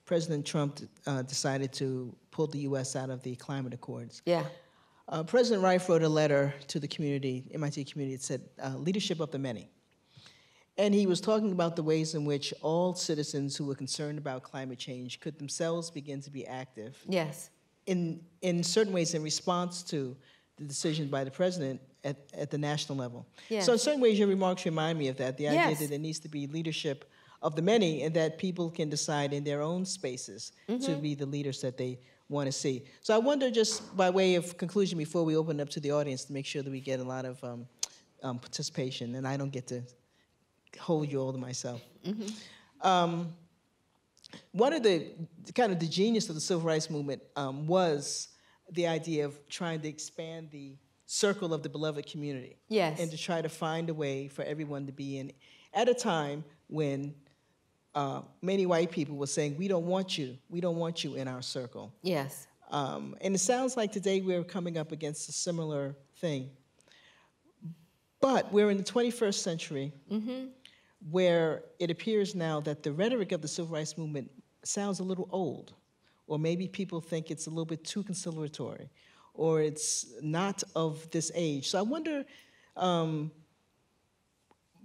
President Trump decided to pull the U.S. out of the climate accords. Yeah. President Rife wrote a letter to the community, MIT community, that said, leadership of the many. And he was talking about the ways in which all citizens who were concerned about climate change could themselves begin to be active. Yes. In certain ways in response to the decision by the president at the national level. Yes. So in certain ways, your remarks remind me of that, the idea Yes. that there needs to be leadership of the many and that people can decide in their own spaces to be the leaders that they want to see. So I wonder, just by way of conclusion, before we open up to the audience, to make sure that we get a lot of participation, and I don't get to hold you all to myself. One of the kind of the genius of the civil rights movement was the idea of trying to expand the circle of the beloved community. Yes. And to try to find a way for everyone to be in at a time when many white people were saying, we don't want you in our circle. Yes. And it sounds like today we're coming up against a similar thing. But we're in the 21st century where it appears now that the rhetoric of the civil rights movement sounds a little old, or maybe people think it's a little bit too conciliatory, or it's not of this age. So I wonder,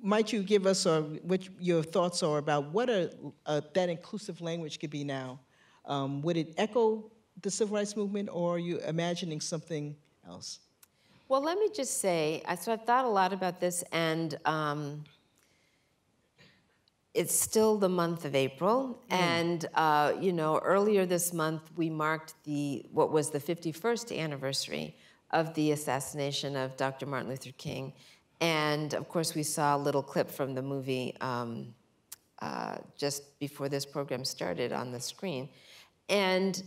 might you give us what your thoughts are about what that inclusive language could be now? Would it echo the civil rights movement, or are you imagining something else? Well, let me just say, so I've thought a lot about this, and it's still the month of April, and you know, earlier this month we marked what was the 51st anniversary of the assassination of Dr. Martin Luther King, and of course we saw a little clip from the movie just before this program started on the screen, and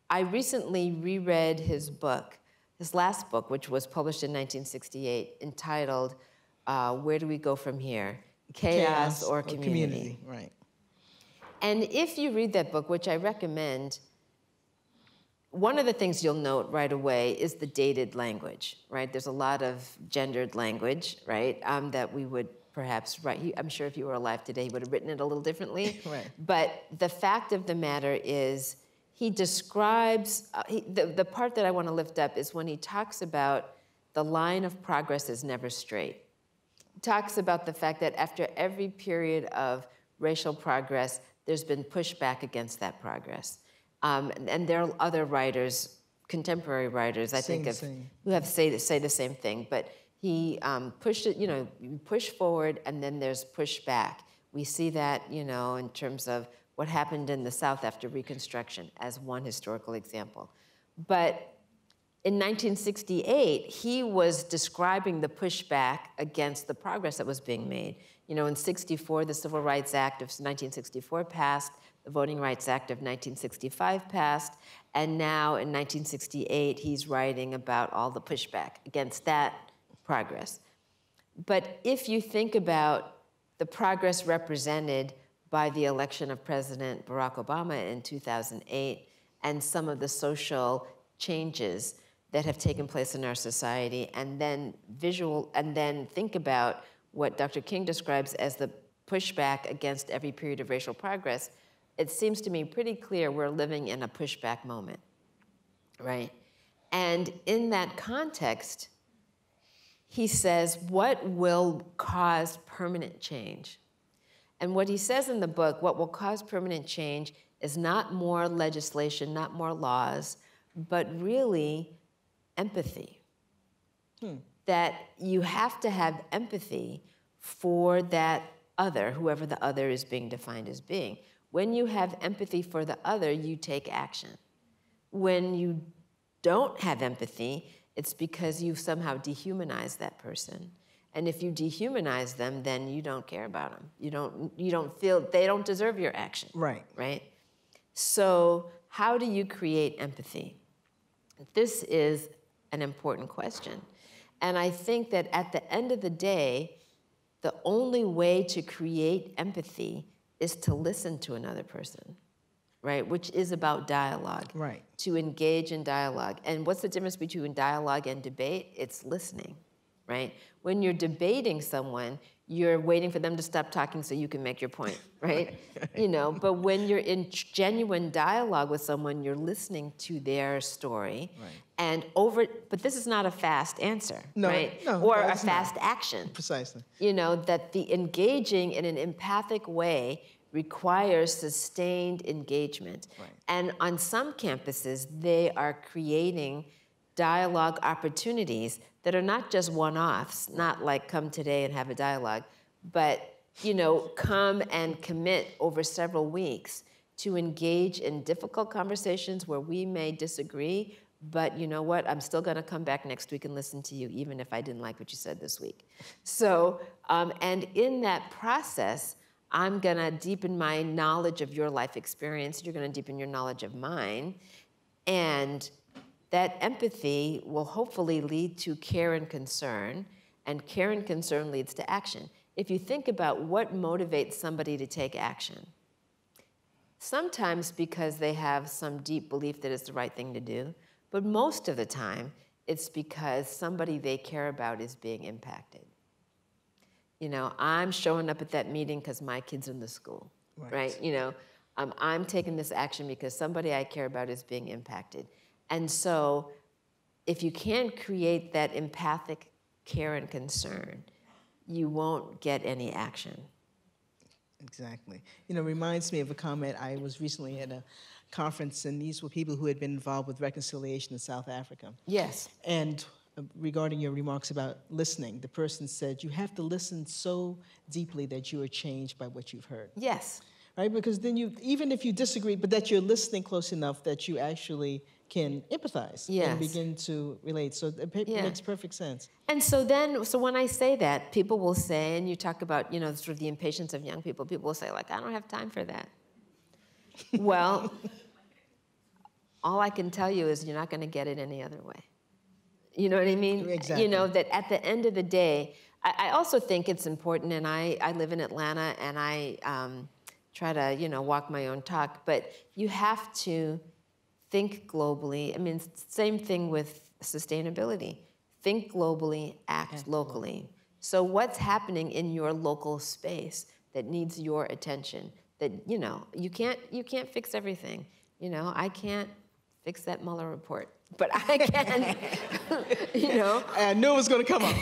I recently reread his book, his last book, which was published in 1968, entitled "Where Do We Go From Here? Chaos or Community?" Right. And if you read that book, which I recommend, one of the things you'll note right away is the dated language, right? There's a lot of gendered language, right, that we would perhaps write. I'm sure if you were alive today, he would have written it a little differently. Right. But the fact of the matter is, he describes, the part that I want to lift up is when he talks about the line of progress is never straight. He talks about the fact that after every period of racial progress, there's been pushback against that progress. And there are other writers, contemporary writers, I think, who have say the same thing. But he pushed it, you know, you push forward and then there's pushback. We see that, you know, in terms of what happened in the South after Reconstruction as one historical example. But in 1968, he was describing the pushback against the progress that was being made. You know, in 64, the Civil Rights Act of 1964 passed, the Voting Rights Act of 1965 passed, and now in 1968, he's writing about all the pushback against that progress. But if you think about the progress represented by the election of President Barack Obama in 2008 and some of the social changes that have taken place in our society, and then think about what Dr. King describes as the pushback against every period of racial progress, it seems to me pretty clear we're living in a pushback moment, right? And in that context, he says, what will cause permanent change? And what he says in the book, what will cause permanent change is not more legislation, not more laws, but really empathy. That you have to have empathy for that other, whoever the other is being defined as being. When you have empathy for the other, you take action. When you don't have empathy, it's because you've somehow dehumanized that person. And if you dehumanize them, then you don't care about them. You don't feel, they don't deserve your action. Right. Right? So how do you create empathy? This is an important question. And I think that at the end of the day, the only way to create empathy is to listen to another person, right? Which is about dialogue. Right. To engage in dialogue. And what's the difference between dialogue and debate? It's listening, right? When you're debating someone, you're waiting for them to stop talking so you can make your point, right? You know, but when you're in genuine dialogue with someone, you're listening to their story. Right. And but this is not a fast answer, right? No, or no, a it's fast not. action. Precisely. You know, that the engaging in an empathic way requires sustained engagement. Right. And on some campuses, they are creating dialogue opportunities that are not just one-offs, not like come today and have a dialogue, but, you know, come and commit over several weeks to engage in difficult conversations where we may disagree, but you know what, I'm still gonna come back next week and listen to you, even if I didn't like what you said this week. So, and in that process, I'm gonna deepen my knowledge of your life experience, you're gonna deepen your knowledge of mine, and that empathy will hopefully lead to care and concern leads to action. If you think about what motivates somebody to take action, sometimes because they have some deep belief that it's the right thing to do, but most of the time, it's because somebody they care about is being impacted. You know, I'm showing up at that meeting because my kid's in the school, right? You know, I'm taking this action because somebody I care about is being impacted. And so if you can't create that empathic care and concern, you won't get any action. Exactly. You know, it reminds me of a comment. I was recently at a conference, and these were people who had been involved with reconciliation in South Africa. Yes. And regarding your remarks about listening. The person said, you have to listen so deeply that you are changed by what you've heard. Yes. Right? Because then even if you disagree, but that you're listening close enough that you actually can empathize and begin to relate. So it makes perfect sense. And so when I say that, people will say, and you talk about, sort of the impatience of young people, people will say, like, I don't have time for that. Well, all I can tell you is you're not going to get it any other way. You know what I mean? Exactly. That at the end of the day, I also think it's important, and I live in Atlanta, and I try to, walk my own talk, but you have to think globally. I mean, same thing with sustainability. Think globally, act locally. So what's happening in your local space that needs your attention? That, you can't fix everything. I can't fix that Mueller report, but I can, I knew it was going to come up.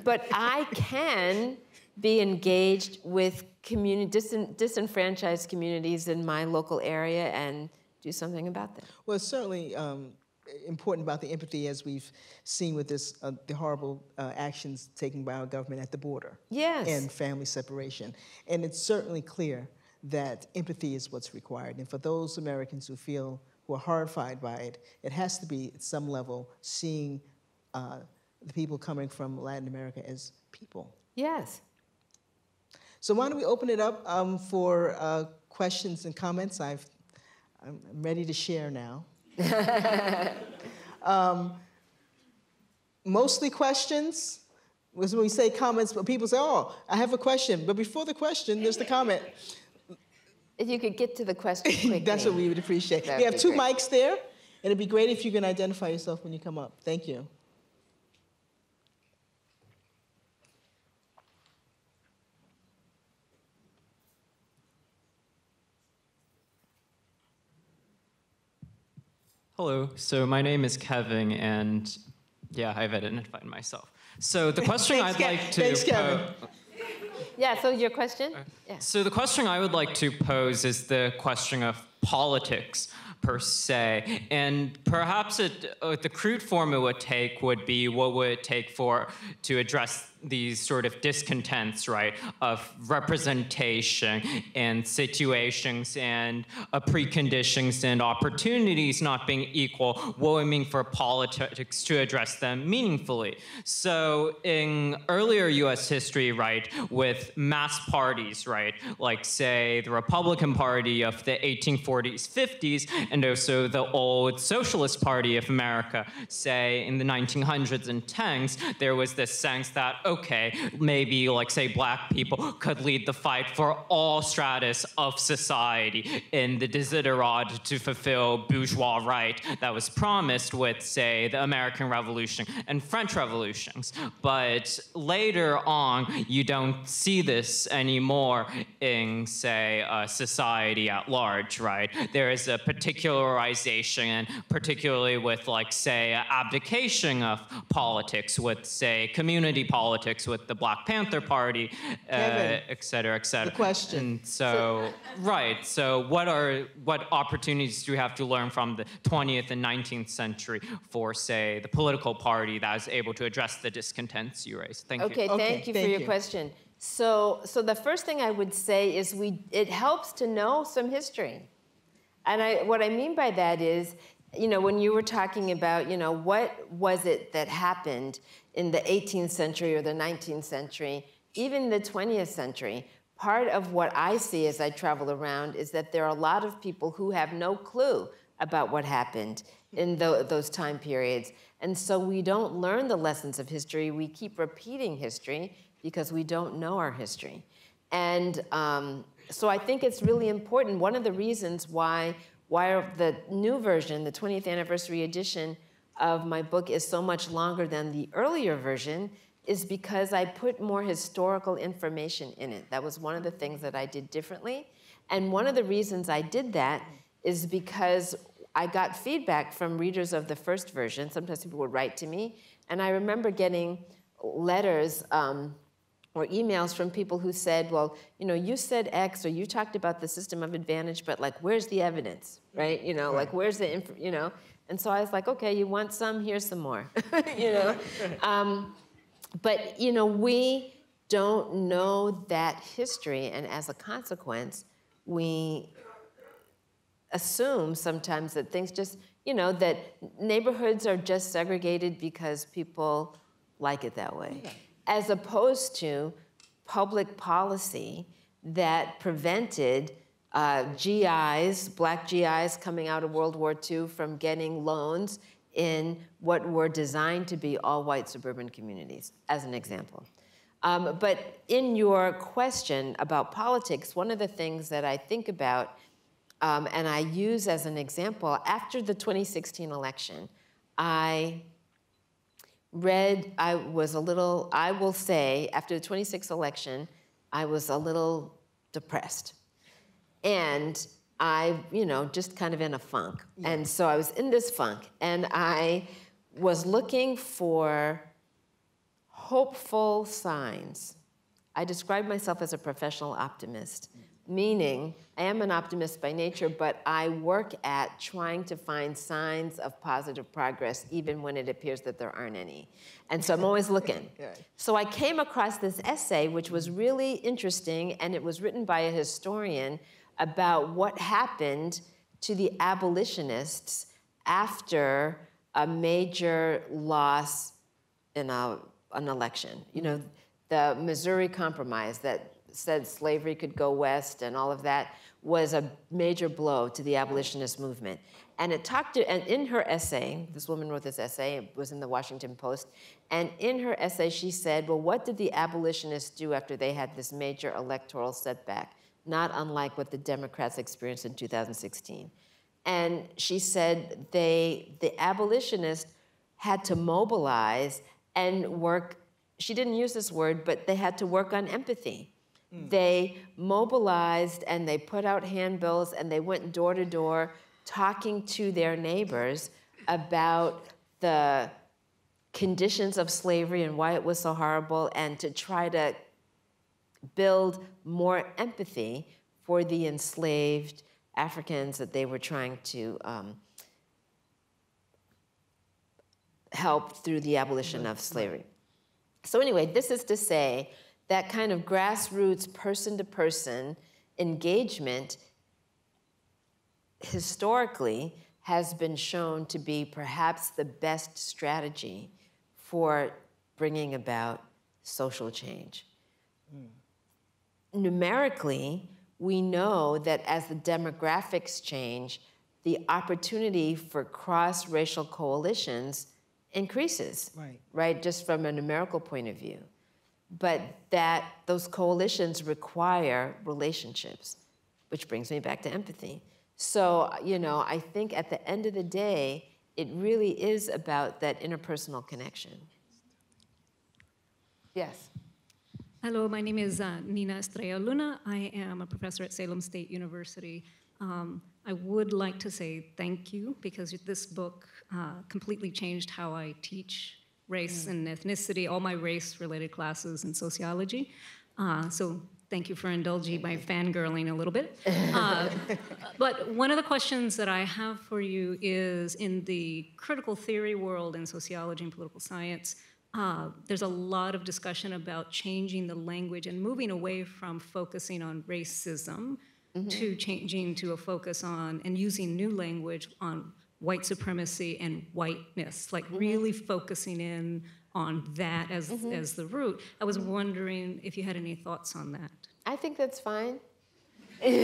But I can be engaged with disenfranchised communities in my local area and do something about that. Well, it's certainly important about the empathy, as we've seen with this, the horrible actions taken by our government at the border. Yes. And family separation. And it's certainly clear that empathy is what's required. And for those Americans who are horrified by it, it has to be at some level seeing the people coming from Latin America as people. Yes. So why don't we open it up for questions and comments? I'm ready to share now. Mostly questions. Because when we say comments, people say, oh, I have a question. But before the question, there's the comment. If you could get to the question quickly. That's what we would appreciate. We have two mics there, and it'd be great if you can identify yourself when you come up. Thank you. Hello, so my name is Kevin, and yeah, I've identified myself. So the question I'd like to Thanks, Kevin. Yeah, so your question? Yeah. So the question I would like to pose is the question of politics per se, and perhaps the crude form it would take would be what would it take to address these sort of discontents, right, of representation and situations and preconditions and opportunities not being equal, what would it mean for politics to address them meaningfully? So in earlier US history, right, with mass parties, right, like say the Republican Party of the 1840s, 50s, and also the old Socialist Party of America, say in the 1900s and 10s, there was this sense that, okay, maybe like say black people could lead the fight for all stratus of society in the desiderata to fulfill bourgeois right that was promised with, say, the American Revolution and French Revolutions. But later on, you don't see this anymore in, say, society at large, right? There is a particularization, and particularly with, like, say, abdication of politics, with, say, community politics, with the Black Panther Party, et cetera, et cetera. The question. And so, right, so what opportunities do we have to learn from the 20th and 19th century for, say, the political party that is able to address the discontents you raised? Thank you. Okay, thank you for your question. So the first thing I would say is it helps to know some history. And what I mean by that is, when you were talking about, what was it that happened in the 18th century or the 19th century, even the 20th century, part of what I see as I travel around is that there are a lot of people who have no clue about what happened in those time periods. And so we don't learn the lessons of history. We keep repeating history because we don't know our history. And so I think it's really important. One of the reasons why the new version, the 20th anniversary edition of my book is so much longer than the earlier version is because I put more historical information in it. That was one of the things that I did differently. And one of the reasons I did that is because I got feedback from readers of the first version. Sometimes people would write to me. And I remember getting letters or emails from people who said, well, you said X, or you talked about the system of advantage, but like, where's the evidence, right? Like, where's the, And so I was like, okay, you want some? Here's some more, you know? But, you know, we don't know that history, and as a consequence, we assume sometimes that things just, you know, that neighborhoods are just segregated because people like it that way, as opposed to public policy that prevented GIs, black GIs coming out of World War II from getting loans in what were designed to be all white suburban communities, as an example. But in your question about politics, one of the things that I think about and I use as an example, after the 2016 election, I will say, after the 2016 election, I was a little depressed. And I, you know, just kind of in a funk. Yeah. And so I was in this funk, and I was looking for hopeful signs. I describe myself as a professional optimist, meaning I am an optimist by nature, but I work at trying to find signs of positive progress even when it appears that there aren't any. And so I'm always looking. Yeah. So I came across this essay, which was really interesting, and it was written by a historian about what happened to the abolitionists after a major loss in an election. You know, the Missouri Compromise that said slavery could go west and all of that was a major blow to the abolitionist movement. And it talked to, and in her essay, this woman wrote this essay, it was in the Washington Post, and in her essay she said, well, what did the abolitionists do after they had this major electoral setback? Not unlike what the Democrats experienced in 2016. And she said the abolitionists had to mobilize and work, she didn't use this word, but they had to work on empathy. They mobilized and they put out handbills and they went door to door talking to their neighbors about the conditions of slavery and why it was so horrible, and to try to build more empathy for the enslaved Africans that they were trying to help through the abolition of slavery. So anyway, this is to say that kind of grassroots, person-to-person engagement historically has been shown to be perhaps the best strategy for bringing about social change. Numerically, we know that as the demographics change, the opportunity for cross-racial coalitions increases, right? Just from a numerical point of view. But that those coalitions require relationships, which brings me back to empathy. So, you know, I think at the end of the day, it really is about that interpersonal connection. Yes. Hello, my name is Nina Estrella Luna. I am a professor at Salem State University. I would like to say thank you, because this book completely changed how I teach race and ethnicity, all my race-related classes in sociology. So thank you for indulging my fangirling a little bit. But one of the questions that I have for you is, in the critical theory world in sociology and political science, there's a lot of discussion about changing the language and moving away from focusing on racism to changing to a focus on and using new language on white supremacy and whiteness, like really focusing in on that as the root. I was wondering if you had any thoughts on that. I think that's fine. You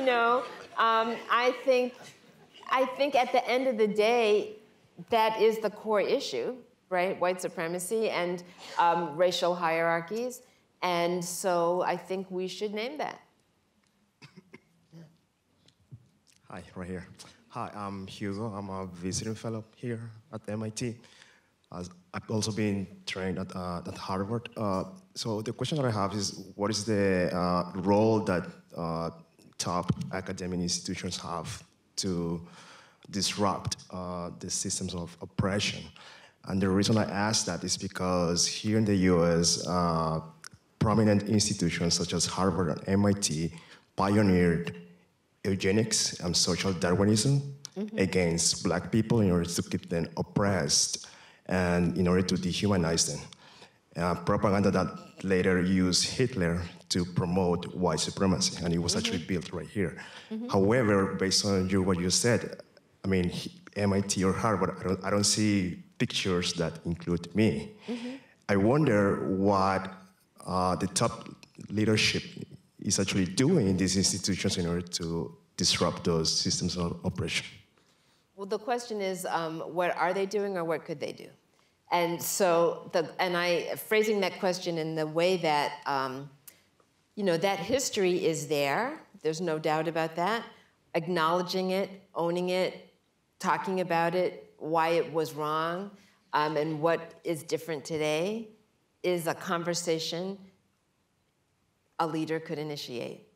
know, I think at the end of the day, that is the core issue, right? White supremacy and racial hierarchies. And so I think we should name that. Hi, right here. Hi, I'm Hugo. I'm a visiting fellow here at MIT. I've also been trained at Harvard. So the question that I have is, what is the role that top academic institutions have to disrupt the systems of oppression? And the reason I ask that is because here in the US, prominent institutions such as Harvard and MIT pioneered eugenics and social Darwinism against black people in order to keep them oppressed and in order to dehumanize them. Propaganda that later used Hitler to promote white supremacy, and it was actually built right here. However, based on what you said, I mean, MIT or Harvard, I don't see pictures that include me. I wonder what the top leadership is actually doing in these institutions in order to disrupt those systems of oppression. Well, the question is, what are they doing or what could they do? And so, phrasing that question in the way that, that history is there, there's no doubt about that, acknowledging it, owning it, talking about it, why it was wrong, and what is different today is a conversation a leader could initiate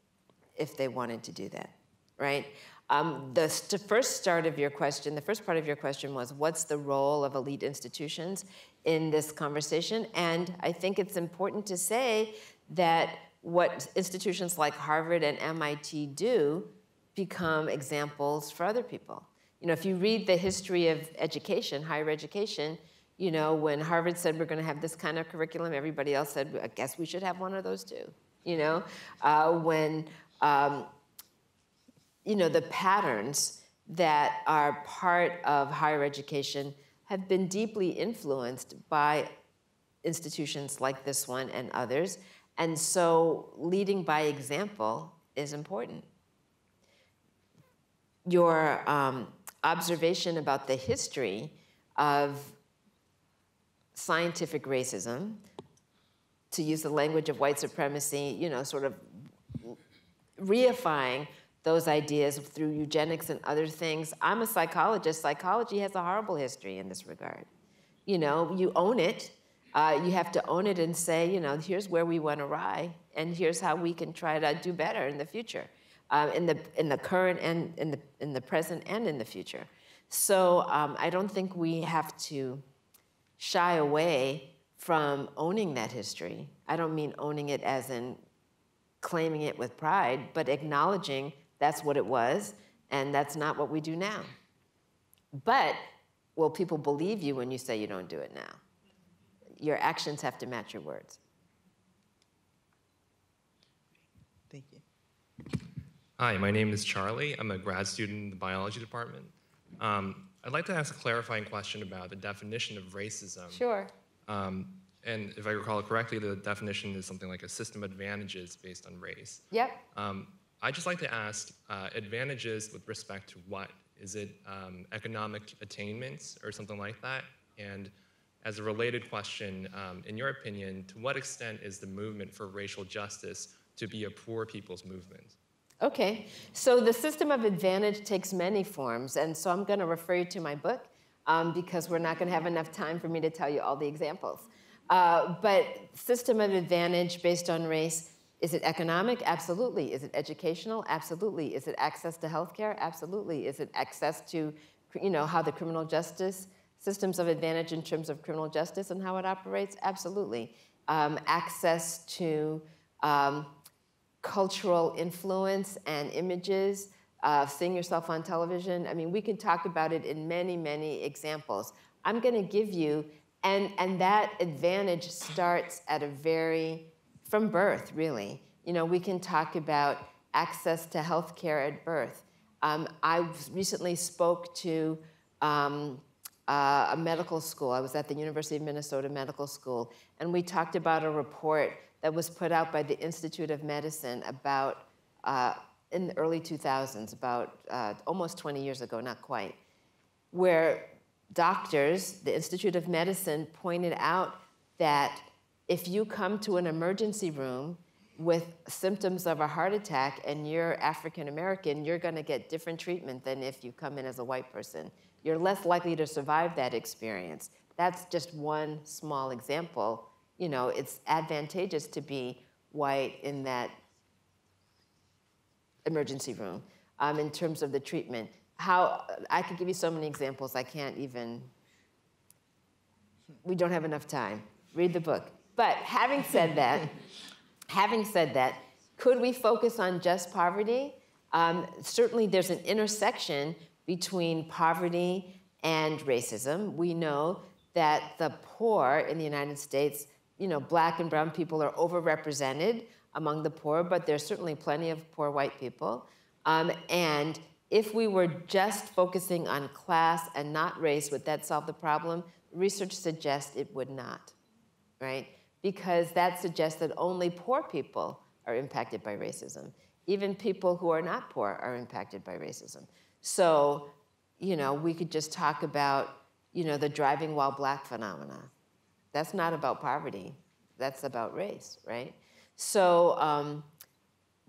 if they wanted to do that, right? The first part of your question was, what's the role of elite institutions in this conversation? And I think it's important to say that what institutions like Harvard and MIT do become examples for other people. If you read the history of education, higher education, when Harvard said we're going to have this kind of curriculum, everybody else said, I guess we should have one of those too. The patterns that are part of higher education have been deeply influenced by institutions like this one and others. And so leading by example is important. Your observation about the history of scientific racism, to use the language of white supremacy, sort of reifying those ideas through eugenics and other things. I'm a psychologist. Psychology has a horrible history in this regard. You own it. You have to own it and say, here's where we went awry, and here's how we can try to do better in the future, in the current and in the present and in the future. So I don't think we have to shy away from owning that history. I don't mean owning it as in claiming it with pride, but acknowledging that's what it was, and that's not what we do now. But will people believe you when you say you don't do it now? Your actions have to match your words. Thank you. Hi, my name is Charlie. I'm a grad student in the biology department. I'd like to ask a clarifying question about the definition of racism. Sure. And if I recall it correctly, the definition is something like a system of advantages based on race. Yep. I'd just like to ask, advantages with respect to what? Is it economic attainments or something like that? And as a related question, in your opinion, to what extent is the movement for racial justice to be a poor people's movement? Okay, so the system of advantage takes many forms, and so I'm going to refer you to my book because we're not going to have enough time for me to tell you all the examples. But system of advantage based on race, is it economic? Absolutely. Is it educational? Absolutely. Is it access to healthcare? Absolutely. Is it access to, how the criminal justice, systems of advantage in terms of criminal justice and how it operates? Absolutely. Access to cultural influence and images, seeing yourself on television. I mean, we can talk about it in many, many examples. I'm going to give you, and that advantage starts at from birth, really. We can talk about access to healthcare at birth. I recently spoke to a medical school. I was at the University of Minnesota Medical School, and we talked about a report that was put out by the Institute of Medicine about, in the early 2000s, about almost 20 years ago, not quite, where doctors, the Institute of Medicine, pointed out that if you come to an emergency room with symptoms of a heart attack and you're African American, you're going to get different treatment than if you come in as a white person. You're less likely to survive that experience. That's just one small example. It's advantageous to be white in that emergency room in terms of the treatment. I could give you so many examples, we don't have enough time. Read the book. But having said that, could we focus on just poverty? Certainly there's an intersection between poverty and racism. We know that the poor in the United States, black and brown people are overrepresented among the poor, but there's certainly plenty of poor white people. And if we were just focusing on class and not race, would that solve the problem? Research suggests it would not, right? Because that suggests that only poor people are impacted by racism. Even people who are not poor are impacted by racism. So, we could just talk about, the driving while black phenomena. That's not about poverty. That's about race, right? So,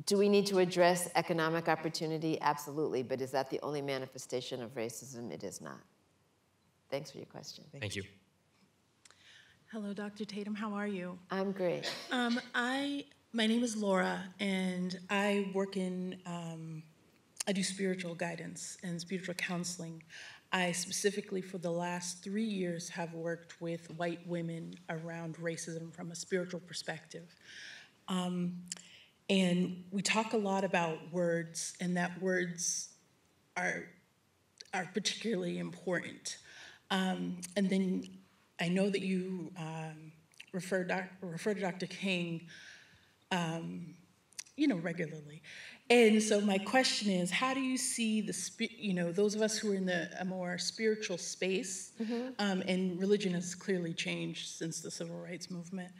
do we need to address economic opportunity? Absolutely, but is that the only manifestation of racism? It is not. Thanks for your question. Thank you. Hello, Dr. Tatum, how are you? I'm great. My name is Laura, and I work in, I do spiritual guidance and spiritual counseling. I specifically, for the last 3 years, have worked with white women around racism from a spiritual perspective. And we talk a lot about words, and that words are particularly important. And then I know that you refer to Dr. King, regularly. And so my question is, how do you see those of us who are in a more spiritual space, and religion has clearly changed since the Civil Rights Movement,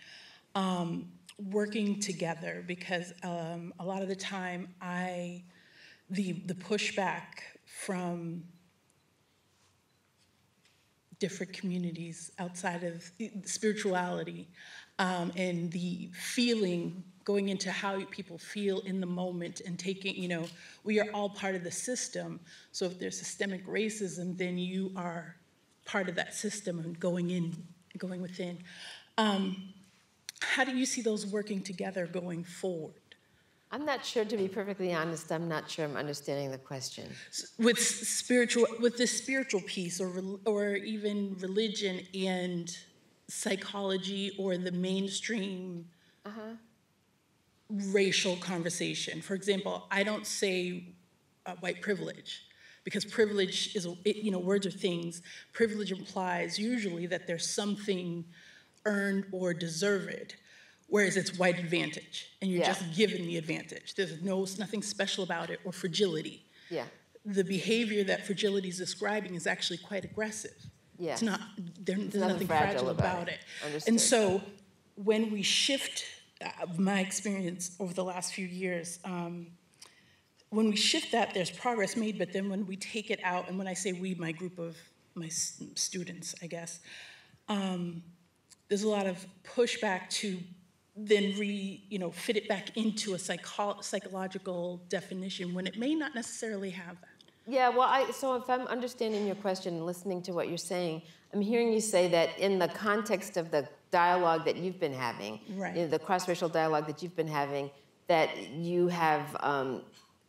working together? Because a lot of the time, the pushback from different communities outside of spirituality, and the feeling, going into how people feel in the moment and taking, we are all part of the system. So if there's systemic racism, then you are part of that system and going within. How do you see those working together going forward? I'm not sure, to be perfectly honest, I'm not sure I'm understanding the question. With the spiritual piece, or even religion and psychology, or the mainstream racial conversation. For example, I don't say white privilege, because privilege is, words are things. Privilege implies usually that there's something earned or deserved, whereas it's white advantage, and you're just given the advantage. There's nothing special about it, or fragility. Yeah. The behavior that fragility is describing is actually quite aggressive. Yeah. It's not, there's nothing fragile about it. Understood. And so when we shift, my experience over the last few years, when we shift that, there's progress made, but then when we take it out, and when I say we, my group of my students, I guess, there's a lot of pushback to then fit it back into a psychological definition when it may not necessarily have that. Yeah, well, so if I'm understanding your question and listening to what you're saying, I'm hearing you say that in the context of the dialogue that you've been having, right, the cross-racial dialogue that you've been having, that you have,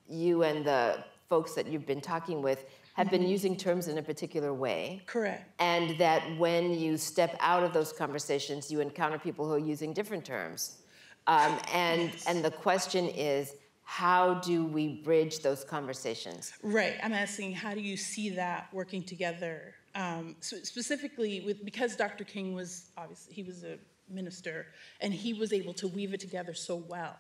you and the folks that you've been talking with have been using terms in a particular way. Correct. And that when you step out of those conversations, you encounter people who are using different terms. And the question is, how do we bridge those conversations? Right, I'm asking, how do you see that working together? Specifically, because Dr. King was, obviously, he was a minister, and he was able to weave it together so well.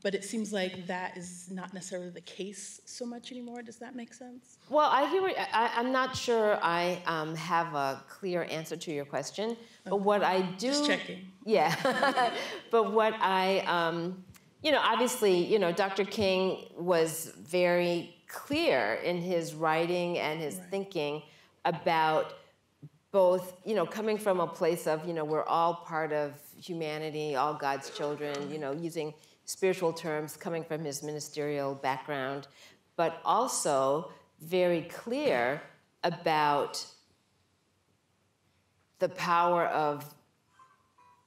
But it seems like that is not necessarily the case so much anymore. Does that make sense? Well, I'm not sure I have a clear answer to your question, but what I do... Just checking. Yeah, but what I, obviously, Dr. King was very clear in his writing and his thinking about both, coming from a place of, we're all part of humanity, all God's children, using spiritual terms, coming from his ministerial background, but also very clear about the power of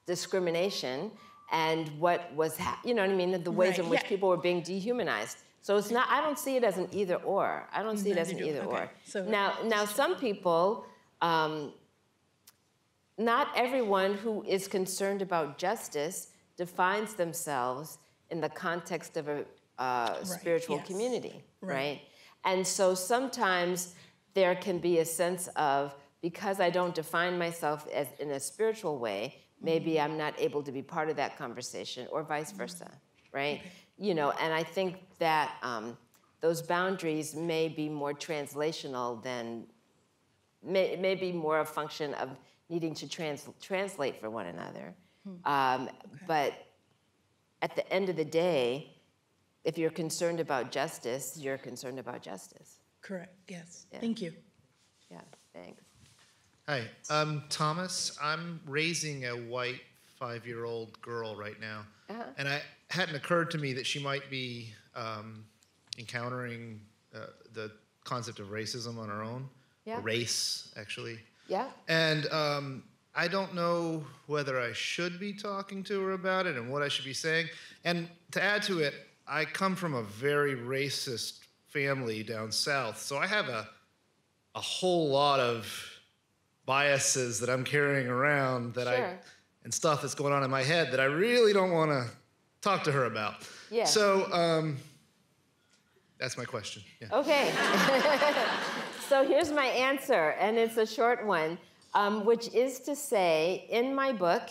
discrimination and what was, the ways in which people were being dehumanized. So it's not, I don't see it as an either or. I don't see it as an either or. So now some people, not everyone who is concerned about justice defines themselves in the context of spiritual yes. community, Right. right? And so sometimes there can be a sense of, because I don't define myself as in a spiritual way, maybe I'm not able to be part of that conversation, or vice versa, right? Okay. You know, and I think that those boundaries may be more translational than, may be more a function of needing to translate for one another. But at the end of the day, if you're concerned about justice, you're concerned about justice. Correct, yes. Yeah. Thank you. Yeah, thanks. Hi, I'm Thomas. I'm raising a white 5-year-old girl right now. And it hadn't occurred to me that she might be encountering the concept of racism on her own. Yeah. Or race, actually. Yeah. And I don't know whether I should be talking to her about it and what I should be saying. And to add to it, I come from a very racist family down south, so I have a whole lot of biases that I'm carrying around that Sure. and stuff that's going on in my head that I really don't want to talk to her about. Yeah. So that's my question. Yeah. Okay. So here's my answer, and it's a short one, which is to say, in my book,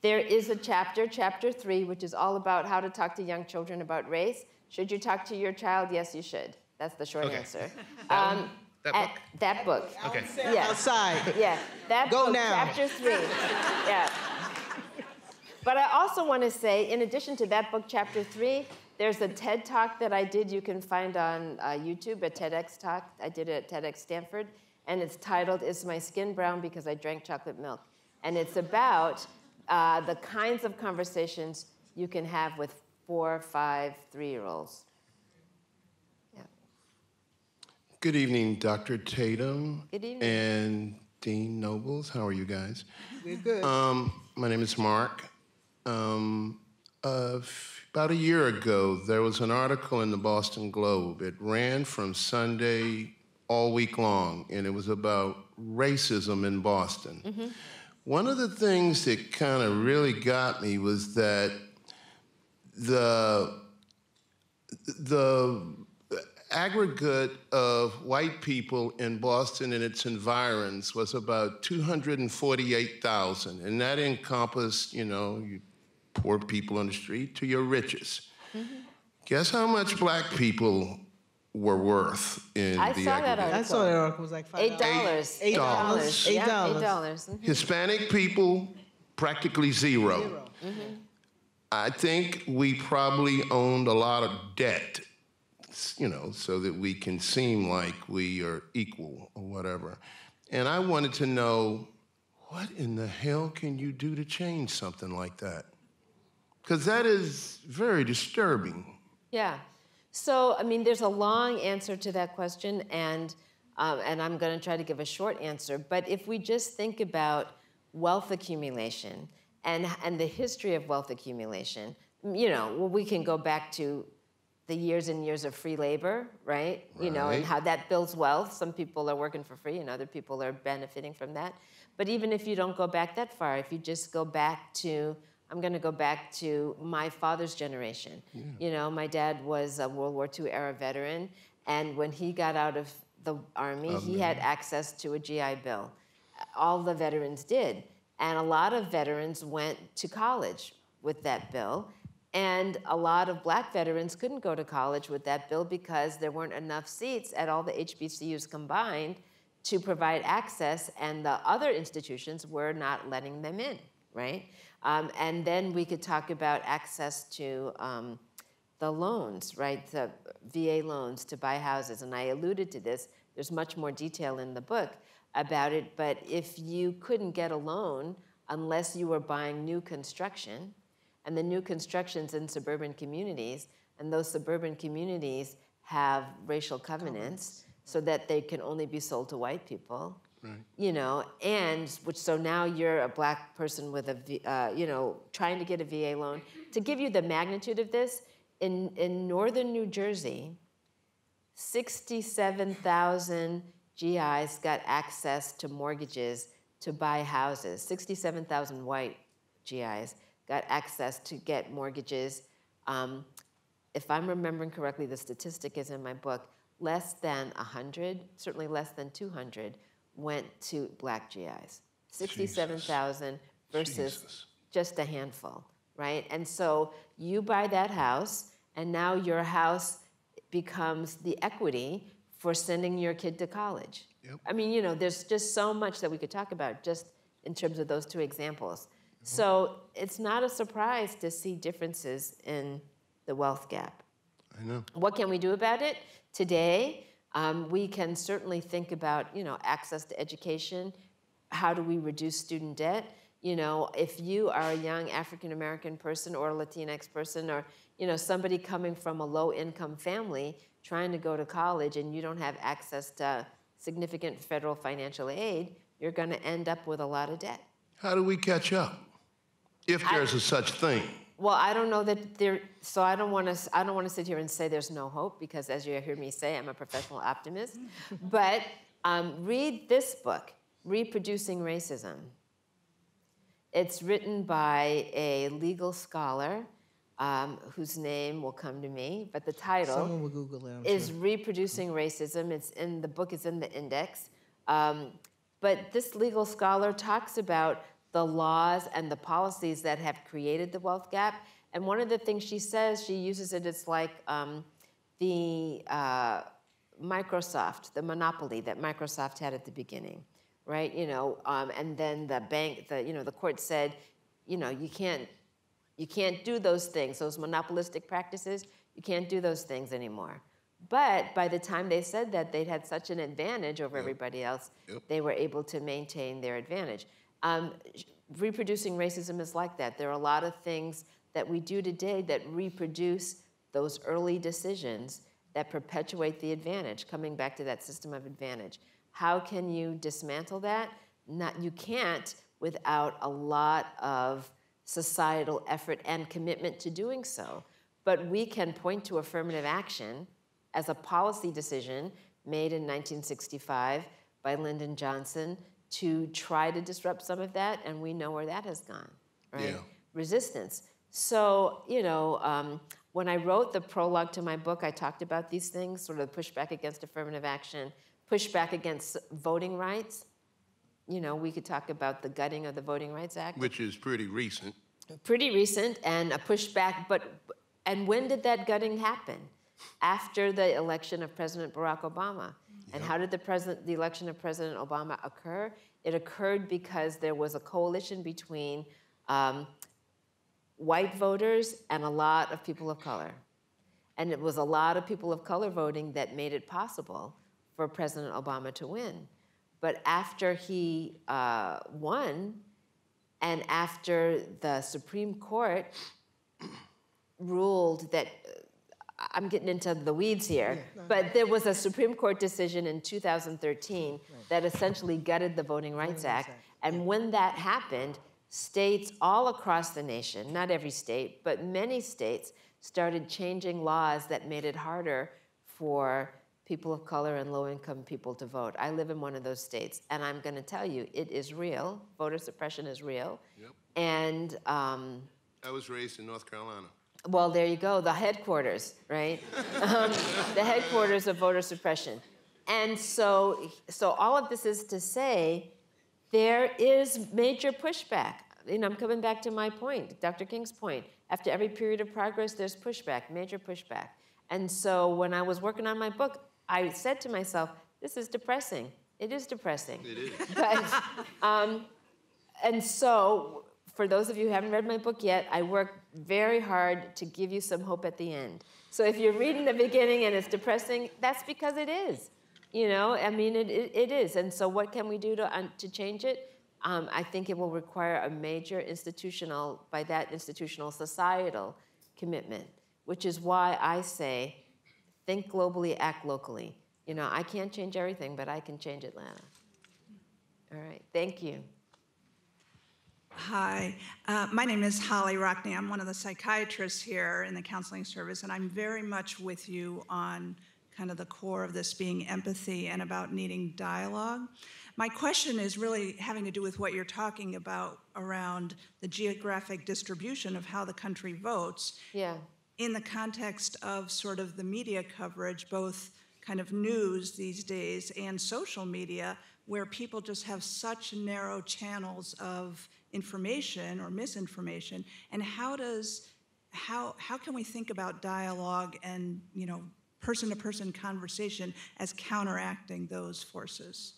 there is a chapter, chapter 3, which is all about how to talk to young children about race. Should you talk to your child? Yes, you should. That's the short answer. That book? That book. Okay. Yeah. Outside. Yeah, that Go book, now. chapter 3. Yeah. But I also want to say, in addition to that book, chapter 3, there's a TED Talk that I did you can find on YouTube, a TEDx talk. I did it at TEDx Stanford, and it's titled, Is My Skin Brown Because I Drank Chocolate Milk? And it's about the kinds of conversations you can have with 4, 5, 3-year-olds. Yeah. Good evening, Dr. Tatum. Good evening. And Dean Nobles. How are you guys? We're good. My name is Mark. About a year ago, there was an article in the Boston Globe. It ran from Sunday all week long, and it was about racism in Boston. Mm-hmm. One of the things that kind of really got me was that the aggregate of white people in Boston and its environs was about 248,000, and that encompassed, you poor people on the street to your richest. Mm-hmm. Guess how much black people were worth in I the saw that aggregate? I saw that article. It was like $5. $8. $8. $8. Yeah, $8. $8. Mhm. Hispanic people, practically zero. Mm-hmm. I think we probably owned a lot of debt, so that we can seem like we are equal or whatever. And I wanted to know, what in the hell can you do to change something like that? Because that is very disturbing. Yeah. So, I mean, there's a long answer to that question, and I'm going to try to give a short answer. But if we just think about wealth accumulation and the history of wealth accumulation, we can go back to the years and years of free labor, right? And how that builds wealth. Some people are working for free, and other people are benefiting from that. But even if you don't go back that far, if you just go back to, I'm going to go back to my father's generation. Yeah. My dad was a World War II era veteran, and when he got out of the Army, he had access to a GI Bill. All the veterans did, and a lot of veterans went to college with that bill, and a lot of black veterans couldn't go to college with that bill because there weren't enough seats at all the HBCUs combined to provide access, and the other institutions were not letting them in, right? And then we could talk about access to the loans, right? The VA loans to buy houses. And I alluded to this. There's much more detail in the book about it. But if you couldn't get a loan unless you were buying new construction, and the new construction's in suburban communities, and those suburban communities have racial covenants so that they can only be sold to white people. Right. And so now you're a black person with trying to get a VA loan. To give you the magnitude of this, in northern New Jersey, 67,000 GIs got access to mortgages to buy houses. 67,000 white GIs got access to get mortgages if I'm remembering correctly, the statistic is in my book, less than 100, certainly less than 200, went to black GIs. 67,000 versus just a handful, right? And so you buy that house, and now your house becomes the equity for sending your kid to college. Yep. I mean, you know, there's just so much that we could talk about just in terms of those two examples. So it's not a surprise to see differences in the wealth gap. I know. What can we do about it? Today, we can certainly think about, you know, access to education. How do we reduce student debt? You know, if you are a young African-American person or a Latinx person or, you know, somebody coming from a low-income family trying to go to college and you don't have access to significant federal financial aid, you're going to end up with a lot of debt. How do we catch up, if there's a such thing? Well, I don't know that there. So I don't want to sit here and say there's no hope, because as you hear me say, I'm a professional optimist. But read this book, Reproducing Racism. It's written by a legal scholar whose name will come to me, but the title Someone will Google it, I'm is sure. Reproducing Racism. It's in the book, is in the index. But this legal scholar talks about the laws and the policies that have created the wealth gap. And one of the things she says, she uses it as like the Microsoft, the monopoly that Microsoft had at the beginning, right? You know, and then the bank, the court said, you know, you can't do those things, those monopolistic practices, you can't do those things anymore. But by the time they said that, they'd had such an advantage over everybody else, they were able to maintain their advantage. Reproducing racism is like that. There are a lot of things that we do today that reproduce those early decisions that perpetuate the advantage, coming back to that system of advantage. How can you dismantle that? You can't without a lot of societal effort and commitment to doing so. But we can point to affirmative action as a policy decision made in 1965 by Lyndon Johnson to try to disrupt some of that, and we know where that has gone, right? Yeah. Resistance. So, you know, when I wrote the prologue to my book, I talked about these things, sort of pushback against affirmative action, pushback against voting rights. You know, we could talk about the gutting of the Voting Rights Act. Which is pretty recent. Pretty recent, and a pushback, and when did that gutting happen? After the election of President Barack Obama. And how did the election of President Obama occur? It occurred because there was a coalition between white voters and a lot of people of color. And it was a lot of people of color voting that made it possible for President Obama to win. But after he won, and after the Supreme Court ruled that, I'm getting into the weeds here, but there was a Supreme Court decision in 2013 that essentially gutted the Voting Rights Act. And when that happened, states all across the nation, not every state, but many states started changing laws that made it harder for people of color and low-income people to vote. I live in one of those states, and I'm going to tell you, it is real. Voter suppression is real. Yep. And I was raised in North Carolina. well, there you go, the headquarters, right? The headquarters of voter suppression. And so all of this is to say, there is major pushback. You know, I'm coming back to my point, Dr. King's point. After every period of progress, there's pushback, major pushback. And so when I was working on my book, I said to myself, this is depressing. It is depressing. It is. But, and so, for those of you who haven't read my book yet, I work very hard to give you some hope at the end. So if you're reading the beginning and it's depressing, that's because it is. You know, I mean, it is. And so what can we do to change it? I think it will require a major institutional, by that institutional, societal commitment, which is why I say, think globally, act locally. You know, I can't change everything, but I can change Atlanta. All right, thank you. Hi, my name is Holly Rockney. I'm one of the psychiatrists here in the counseling service, and I'm very much with you on kind of the core of this being empathy and about needing dialogue. My question is really having to do with what you're talking about around the geographic distribution of how the country votes. Yeah. in the context of sort of the media coverage, both kind of news these days and social media, where people just have such narrow channels of information or misinformation, and how can we think about dialogue and, you know, person-to-person conversation as counteracting those forces?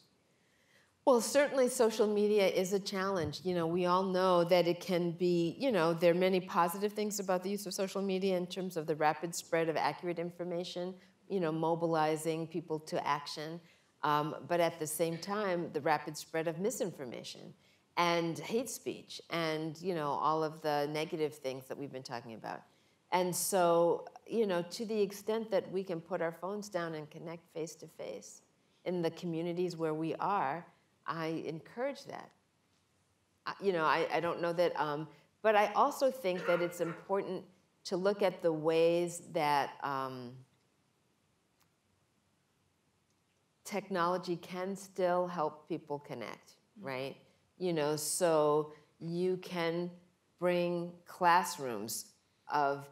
Well, certainly social media is a challenge. You know, we all know that it can be, you know, there are many positive things about the use of social media in terms of the rapid spread of accurate information, you know, mobilizing people to action. But at the same time, the rapid spread of misinformation and hate speech and, you know, all of the negative things that we've been talking about. And so, you know, to the extent that we can put our phones down and connect face to face in the communities where we are, I encourage that. You know, I don't know that, but I also think that it's important to look at the ways that technology can still help people connect, right? You know, so you can bring classrooms of,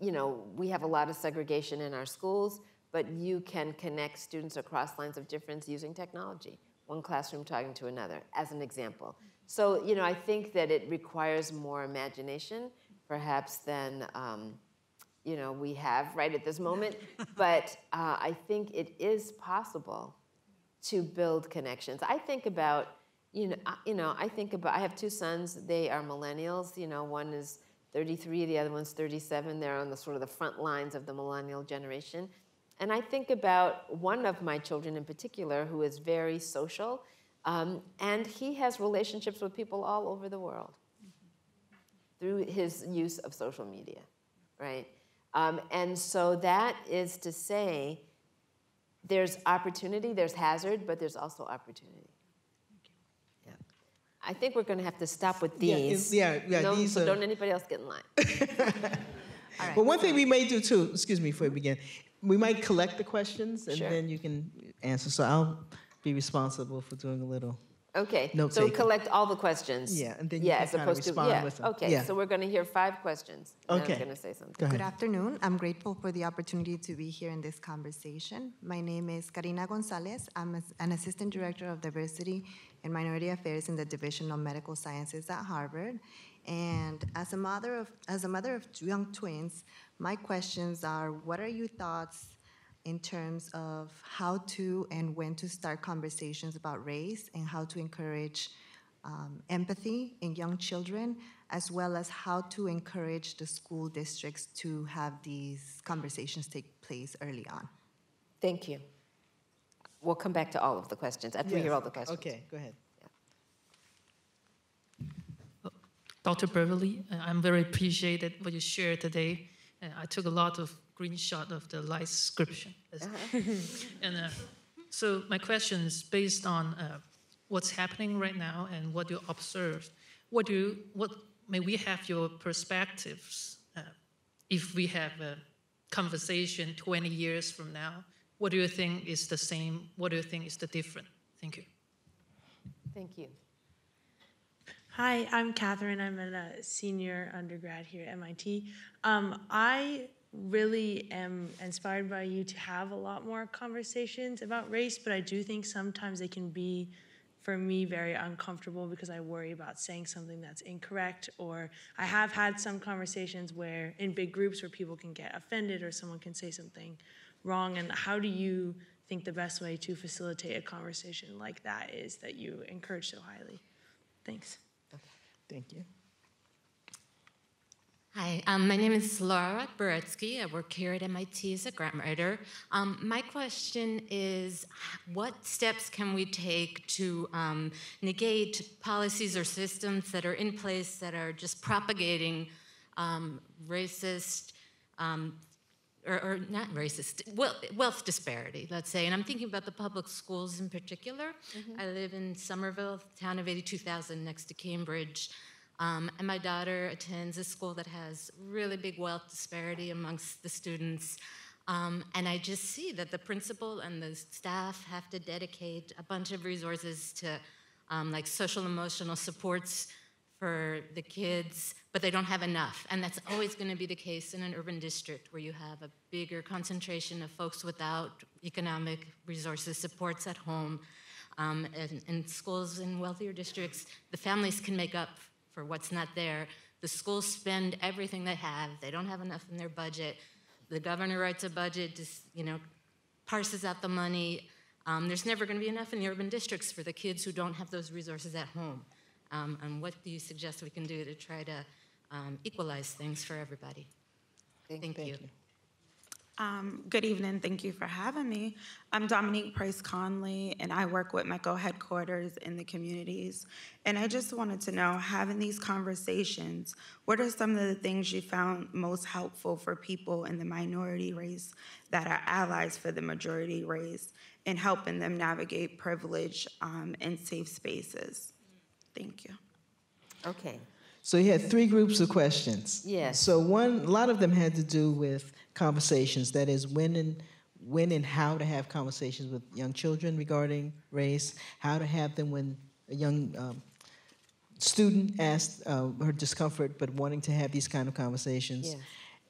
you know, we have a lot of segregation in our schools, but you can connect students across lines of difference using technology. One classroom talking to another, as an example. So, you know, I think that it requires more imagination, perhaps, than, you know, we have right at this moment. But I think it is possible to build connections. I think about, I have two sons. They are millennials. You know, one is 33, the other one's 37. They're on the sort of the front lines of the millennial generation. And I think about one of my children in particular who is very social, and he has relationships with people all over the world through his use of social media, right? And so that is to say there's opportunity, there's hazard, but there's also opportunity. Yeah. I think we're going to have to stop with these. So don't anybody else get in line. All right. But one thing we may do too, excuse me before we begin, we might collect the questions and then you can answer. So I'll be responsible for doing a little note-taking. So collect all the questions. Yeah, and then you can kind of respond with them. Okay, so we're going to hear 5 questions. And I'm going to say something. Good afternoon. I'm grateful for the opportunity to be here in this conversation. My name is Karina Gonzalez. I'm an Assistant Director of Diversity and Minority Affairs in the Division of Medical Sciences at Harvard. And as a mother of 2 young twins, my questions are, what are your thoughts in terms of how to and when to start conversations about race and how to encourage empathy in young children, as well as how to encourage the school districts to have these conversations take place early on? Thank you. We'll come back to all of the questions after we hear all the questions. Okay, go ahead. Dr. Beverly, I'm very appreciated what you shared today. I took a lot of screenshot of the live description. And so my question is based on what's happening right now and what you observed. What may we have your perspectives if we have a conversation 20 years from now? What do you think is the same? What do you think is the different? Thank you. Thank you. Hi, I'm Catherine. I'm a senior undergrad here at MIT. I really am inspired by you to have a lot more conversations about race, but I do think sometimes they can be, for me, very uncomfortable because I worry about saying something that's incorrect, or I have had some conversations where in big groups where people can get offended or someone can say something wrong. And how do you think the best way to facilitate a conversation like that is that you encourage so highly? Thanks. Thank you. Hi, my name is Laura Beretsky. I work here at MIT as a grant writer. My question is, what steps can we take to negate policies or systems that are in place that are just propagating racist, or not racist, wealth disparity, let's say. And I'm thinking about the public schools in particular. Mm-hmm. I live in Somerville, town of 82,000 next to Cambridge. And my daughter attends a school that has really big wealth disparity amongst the students. And I just see that the principal and the staff have to dedicate a bunch of resources to like social emotional supports for the kids, but they don't have enough. And that's always going to be the case in an urban district where you have a bigger concentration of folks without economic resources, supports at home. And in schools in wealthier districts, the families can make up for what's not there. The schools spend everything they have. They don't have enough in their budget. The governor writes a budget, just, parses out the money. There's never going to be enough in the urban districts for the kids who don't have those resources at home. And what do you suggest we can do to try to equalize things for everybody? Thank you. Good evening. Thank you for having me. I'm Dominique Price Conley, and I work with MECO headquarters in the communities. And I just wanted to know, having these conversations, what are some of the things you found most helpful for people in the minority race that are allies for the majority race in helping them navigate privilege in safe spaces? Thank you. Okay. So you had three groups of questions. Yes. So a lot of them had to do with conversations, that is when and how to have conversations with young children regarding race, how to have them when a young student asked her discomfort but wanting to have these kind of conversations. Yes.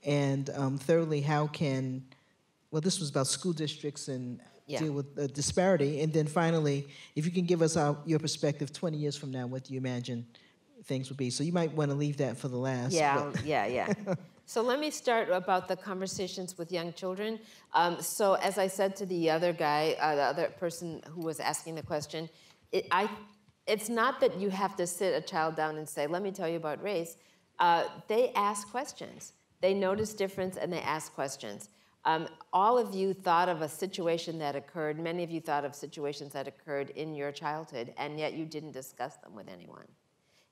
And thirdly, this was about school districts and deal with disparity. And then finally, if you can give us your perspective 20 years from now, what do you imagine things would be? So you might want to leave that for the last. Yeah. So let me start about the conversations with young children. So as I said to the other guy, the other person who was asking the question, it's not that you have to sit a child down and say, let me tell you about race. They ask questions. They notice difference and they ask questions. All of you thought of a situation that occurred, many of you thought of situations that occurred in your childhood, and yet you didn't discuss them with anyone.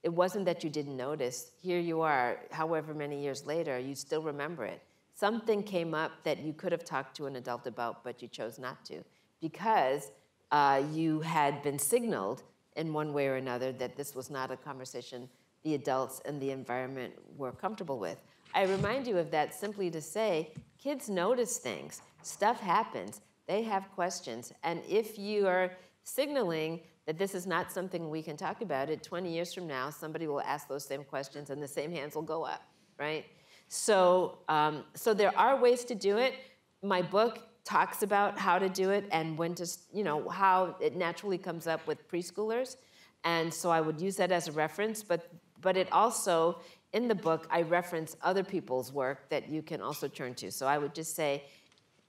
It wasn't that you didn't notice. Here you are, however many years later, you still remember it. Something came up that you could have talked to an adult about, but you chose not to, because you had been signaled in one way or another that this was not a conversation the adults and the environment were comfortable with. I remind you of that simply to say, kids notice things. Stuff happens. They have questions. And if you are signaling that this is not something we can talk about, 20 years from now, somebody will ask those same questions and the same hands will go up, right? So, so there are ways to do it. My book talks about how to do it and when to, how it naturally comes up with preschoolers. And so I would use that as a reference, but it also, in the book, I reference other people's work that you can also turn to. So I would just say,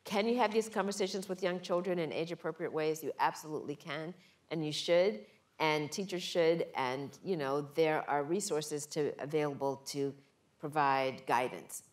can you have these conversations with young children in age-appropriate ways? You absolutely can, and you should, and teachers should, and there are resources available to provide guidance.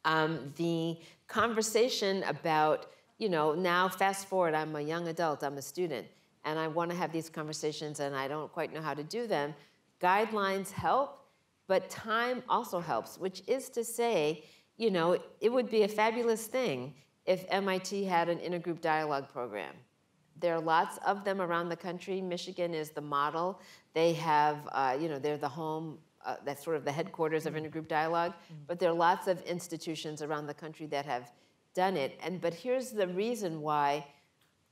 The conversation about, now fast forward, I'm a young adult, I'm a student, and I want to have these conversations and I don't quite know how to do them. Guidelines help, but time also helps, which is to say, it would be a fabulous thing if MIT had an intergroup dialogue program. There are lots of them around the country. Michigan is the model. They have, they're the home, that's sort of the headquarters of intergroup dialogue, but there are lots of institutions around the country that have done it. But here's the reason why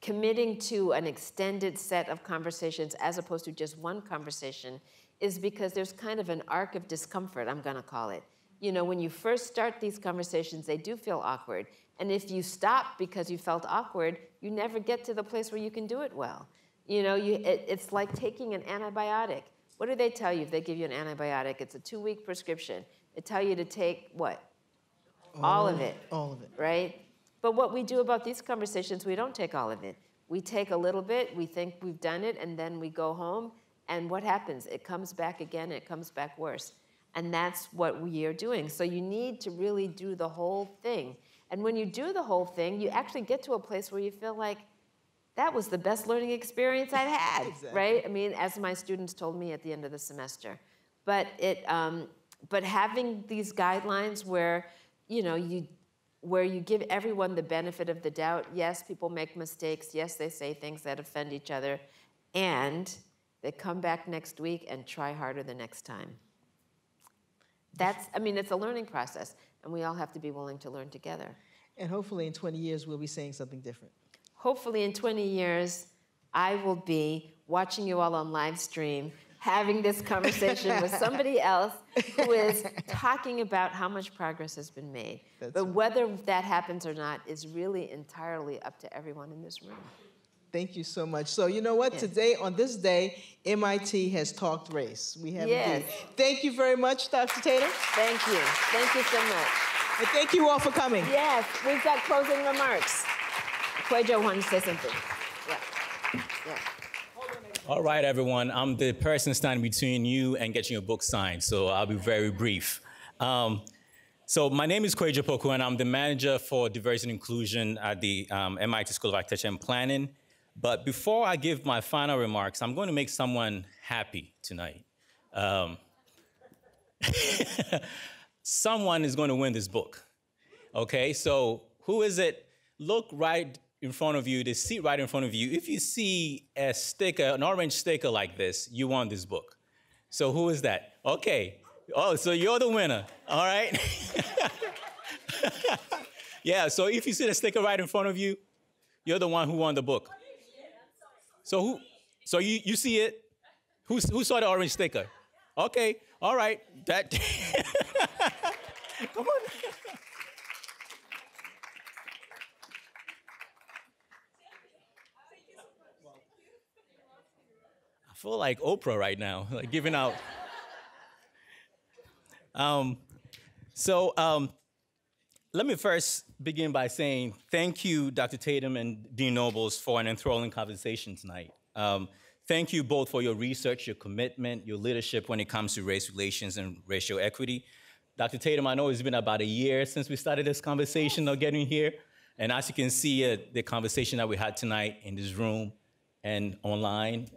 committing to an extended set of conversations as opposed to just one conversation is because there's kind of an arc of discomfort, I'm gonna call it. When you first start these conversations, they do feel awkward. And if you stop because you felt awkward, you never get to the place where you can do it well. It's like taking an antibiotic. What do they tell you if they give you an antibiotic? It's a 2-week prescription. They tell you to take what? All of it. All of it. Right? But what we do about these conversations, we don't take all of it. We take a little bit, we think we've done it, and then we go home, and what happens? It comes back again, it comes back worse. And that's what we are doing. So you need to really do the whole thing. And when you do the whole thing, you actually get to a place where you feel like, that was the best learning experience I've had, exactly. Right? I mean, as my students told me at the end of the semester. But having these guidelines where, where you give everyone the benefit of the doubt, yes, people make mistakes, yes, they say things that offend each other, and they come back next week and try harder the next time. It's a learning process, and we all have to be willing to learn together. And hopefully in 20 years, we'll be saying something different. Hopefully in 20 years, I will be watching you all on live stream, having this conversation with somebody else who is talking about how much progress has been made. But whether that happens or not is really entirely up to everyone in this room. Thank you so much. So you know what? Today, on this day, MIT has talked race. We have indeed. Thank you very much, Dr. Tatum. Thank you. Thank you so much. And thank you all for coming. Yes, we've got closing remarks. Cuello wanted to say something. Yeah. All right, everyone. I'm the person standing between you and getting your book signed, so I'll be very brief. So my name is Cuello Poku, and I'm the manager for diversity and inclusion at the MIT School of Architecture and Planning. But before I give my final remarks, I'm going to make someone happy tonight. Someone is going to win this book. Okay, so who is it? Look right in front of you, the seat right in front of you. If you see a sticker, an orange sticker like this, you won this book. So who is that? Okay. Oh, so you're the winner. All right. Yeah, so if you see the sticker right in front of you, you're the one who won the book. So you see it? Who saw the orange sticker? Okay, all right. That come on. I feel like Oprah right now, like giving out. Let me first begin by saying thank you, Dr. Tatum and Dean Nobles, for an enthralling conversation tonight. Thank you both for your research, your commitment, your leadership when it comes to race relations and racial equity. Dr. Tatum, I know it's been about a year since we started this conversation of getting here. And as you can see, the conversation that we had tonight in this room and online,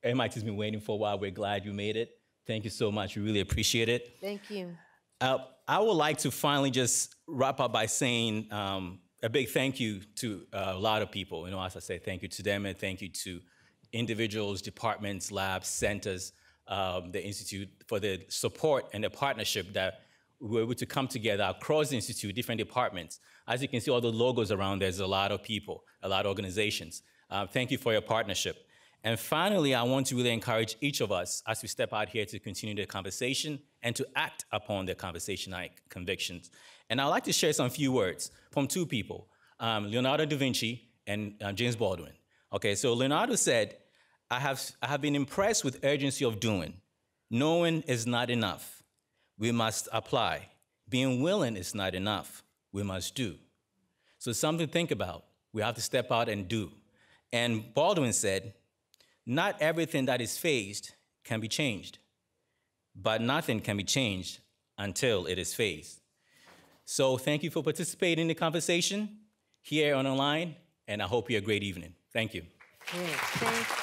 MIT's been waiting for a while. We're glad you made it. Thank you so much. We really appreciate it. Thank you. I would like to finally just wrap up by saying a big thank you to a lot of people. You know, as I say, thank you to them, and thank you to individuals, departments, labs, centers, the Institute for the support and the partnership that we were able to come together across the Institute, different departments. As you can see, all the logos around, there's a lot of people, a lot of organizations. Thank you for your partnership. And finally, I want to really encourage each of us as we step out here to continue the conversation and to act upon the conversation convictions. And I'd like to share some few words from two people, Leonardo da Vinci and James Baldwin. Okay, so Leonardo said, I have been impressed with urgency of doing. Knowing is not enough. We must apply. Being willing is not enough. We must do. So something to think about. We have to step out and do. And Baldwin said, not everything that is phased can be changed, but nothing can be changed until it is phased. So thank you for participating in the conversation here on online, and I hope you have a great evening. Thank you. Great. Thank you.